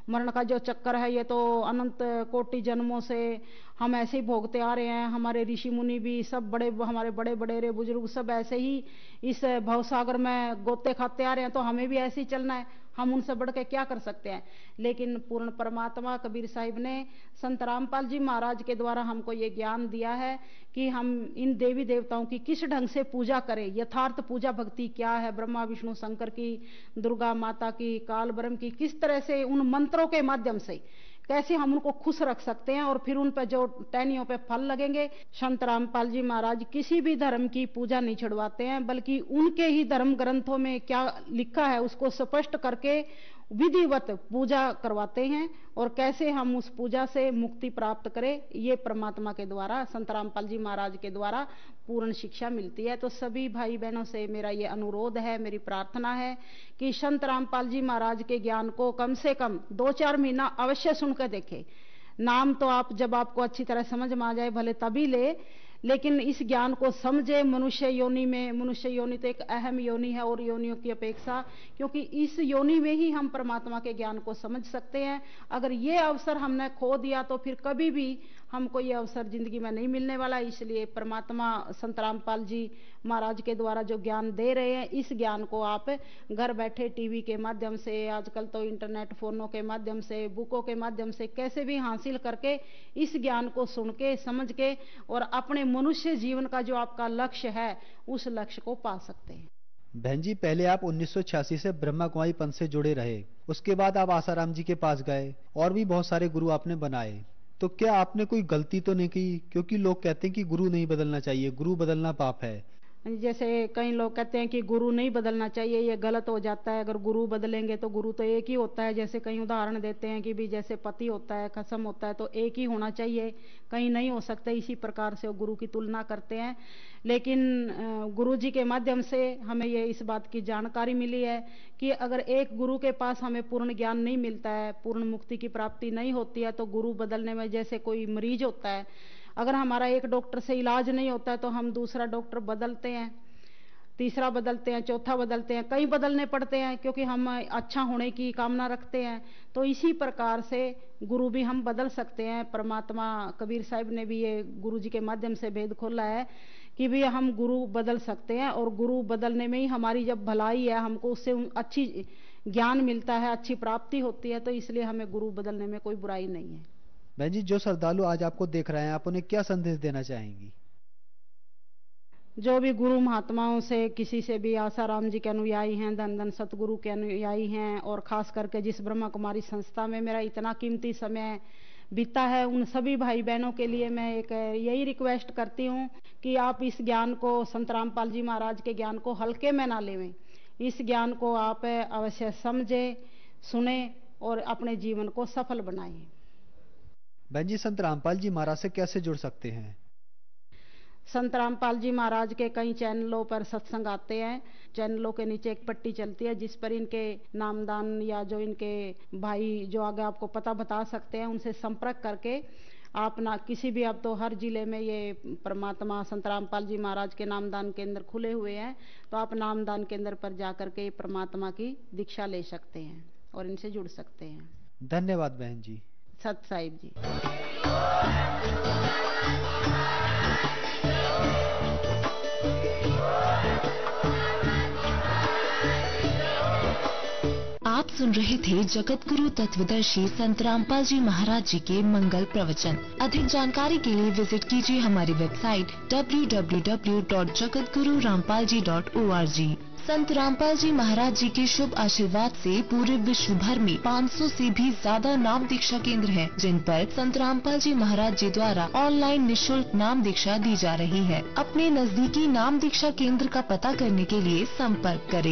मरण का जो चक्कर है ये तो अनंत कोटि जन्मों से हम ऐसे ही भोगते आ रहे हैं। हमारे ऋषि मुनि भी सब हमारे बड़े बड़े बुजुर्ग सब ऐसे ही इस भवसागर में गोते खाते आ रहे हैं, तो हमें भी ऐसे ही चलना है, हम उनसे बढ़ के क्या कर सकते हैं। लेकिन पूर्ण परमात्मा कबीर साहिब ने संत रामपाल जी महाराज के द्वारा हमको ये ज्ञान दिया है कि हम इन देवी देवताओं की किस ढंग से पूजा करें, यथार्थ पूजा भक्ति क्या है, ब्रह्मा विष्णु शंकर की, दुर्गा माता की, काल ब्रह्म की, किस तरह से उन मंत्रों के माध्यम से कैसे हम उनको खुश रख सकते हैं और फिर उन पर जो टहनियों पे फल लगेंगे। संत रामपाल जी महाराज किसी भी धर्म की पूजा नहीं छुड़वाते हैं, बल्कि उनके ही धर्म ग्रंथों में क्या लिखा है उसको स्पष्ट करके विधिवत पूजा करवाते हैं, और कैसे हम उस पूजा से मुक्ति प्राप्त करें, ये परमात्मा के द्वारा संत रामपाल जी महाराज के द्वारा पूर्ण शिक्षा मिलती है। तो सभी भाई बहनों से मेरा ये अनुरोध है, मेरी प्रार्थना है कि संत रामपाल जी महाराज के ज्ञान को कम से कम 2-4 महीना अवश्य सुनकर देखें। नाम तो आप जब आपको अच्छी तरह समझ में आ जाए भले तभी ले, लेकिन इस ज्ञान को समझे। मनुष्य योनि तो एक अहम योनि है और योनियों की अपेक्षा, क्योंकि इस योनि में ही हम परमात्मा के ज्ञान को समझ सकते हैं। अगर ये अवसर हमने खो दिया तो फिर कभी भी हमको ये अवसर जिंदगी में नहीं मिलने वाला। इसलिए परमात्मा संत रामपाल जी महाराज के द्वारा जो ज्ञान दे रहे हैं, इस ज्ञान को आप घर बैठे टीवी के माध्यम से, आजकल तो इंटरनेट फोनों के माध्यम से, बुकों के माध्यम से कैसे भी हासिल करके इस ज्ञान को सुन के समझ के और अपने मनुष्य जीवन का जो आपका लक्ष्य है उस लक्ष्य को पा सकते हैं। बहन जी, पहले आप 1986 से ब्रह्मा कुमारी पंथ से जुड़े रहे, उसके बाद आप आसाराम जी के पास गए और भी बहुत सारे गुरु आपने बनाए, तो क्या आपने कोई गलती तो नहीं की? क्योंकि लोग कहते हैं कि गुरु नहीं बदलना चाहिए, गुरु बदलना पाप है। जैसे कई लोग कहते हैं कि गुरु नहीं बदलना चाहिए, ये गलत हो जाता है। अगर गुरु बदलेंगे तो गुरु तो एक ही होता है। जैसे कई उदाहरण देते हैं कि भी जैसे पति होता है, खसम होता है, तो एक ही होना चाहिए, कहीं नहीं हो सकते। इसी प्रकार से वो गुरु की तुलना करते हैं। लेकिन गुरु जी के माध्यम से हमें ये इस बात की जानकारी मिली है कि अगर एक गुरु के पास हमें पूर्ण ज्ञान नहीं मिलता है, पूर्ण मुक्ति की प्राप्ति नहीं होती है, तो गुरु बदलने में जैसे कोई मरीज होता है, अगर हमारा एक डॉक्टर से इलाज नहीं होता है तो हम दूसरा डॉक्टर बदलते हैं, तीसरा बदलते हैं, चौथा बदलते हैं, कई बदलने पड़ते हैं क्योंकि हम अच्छा होने की कामना रखते हैं। तो इसी प्रकार से गुरु भी हम बदल सकते हैं। परमात्मा कबीर साहिब ने भी ये गुरु जी के माध्यम से भेद खोला है कि भी हम गुरु बदल सकते हैं, और गुरु बदलने में ही हमारी जब भलाई है, हमको उससे अच्छी ज्ञान मिलता है, अच्छी प्राप्ति होती है, तो इसलिए हमें गुरु बदलने में कोई बुराई नहीं है। बहन जी, जो श्रद्धालु आज आपको देख रहे हैं, आप उन्हें क्या संदेश देना चाहेंगी? जो भी गुरु महात्माओं से, किसी से भी, आसाराम जी के अनुयायी हैं, धन धन सतगुरु के अनुयायी हैं, और खास करके जिस ब्रह्मा कुमारी संस्था में मेरा इतना कीमती समय बीता है, उन सभी भाई बहनों के लिए मैं एक यही रिक्वेस्ट करती हूँ कि आप इस ज्ञान को, संत रामपाल जी महाराज के ज्ञान को हल्के में ना लेवें। इस ज्ञान को आप अवश्य समझे, सुने और अपने जीवन को सफल बनाएं। बहन जी, संत रामपाल जी महाराज से कैसे जुड़ सकते हैं? संत रामपाल जी महाराज के कई चैनलों पर सत्संग आते हैं। चैनलों के नीचे एक पट्टी चलती है जिस पर इनके नामदान या जो इनके भाई जो आगे आपको पता बता सकते हैं, उनसे संपर्क करके आप ना किसी भी, अब तो हर जिले में ये परमात्मा संत रामपाल जी महाराज के नामदान केंद्र खुले हुए हैं, तो आप नामदान केंद्र पर जाकर के परमात्मा की दीक्षा ले सकते हैं और इनसे जुड़ सकते हैं। धन्यवाद बहन जी। सत साहिब जी। आप सुन रहे थे जगत गुरु तत्वदर्शी संत रामपाल जी महाराज जी के मंगल प्रवचन। अधिक जानकारी के लिए विजिट कीजिए हमारी वेबसाइट www.jagatgururampalji.org। संत रामपाल जी महाराज जी के शुभ आशीर्वाद से पूरे विश्व भर में 500 से भी ज्यादा नाम दीक्षा केंद्र हैं, जिन पर संत रामपाल जी महाराज जी द्वारा ऑनलाइन निःशुल्क नाम दीक्षा दी जा रही है। अपने नजदीकी नाम दीक्षा केंद्र का पता करने के लिए संपर्क करें।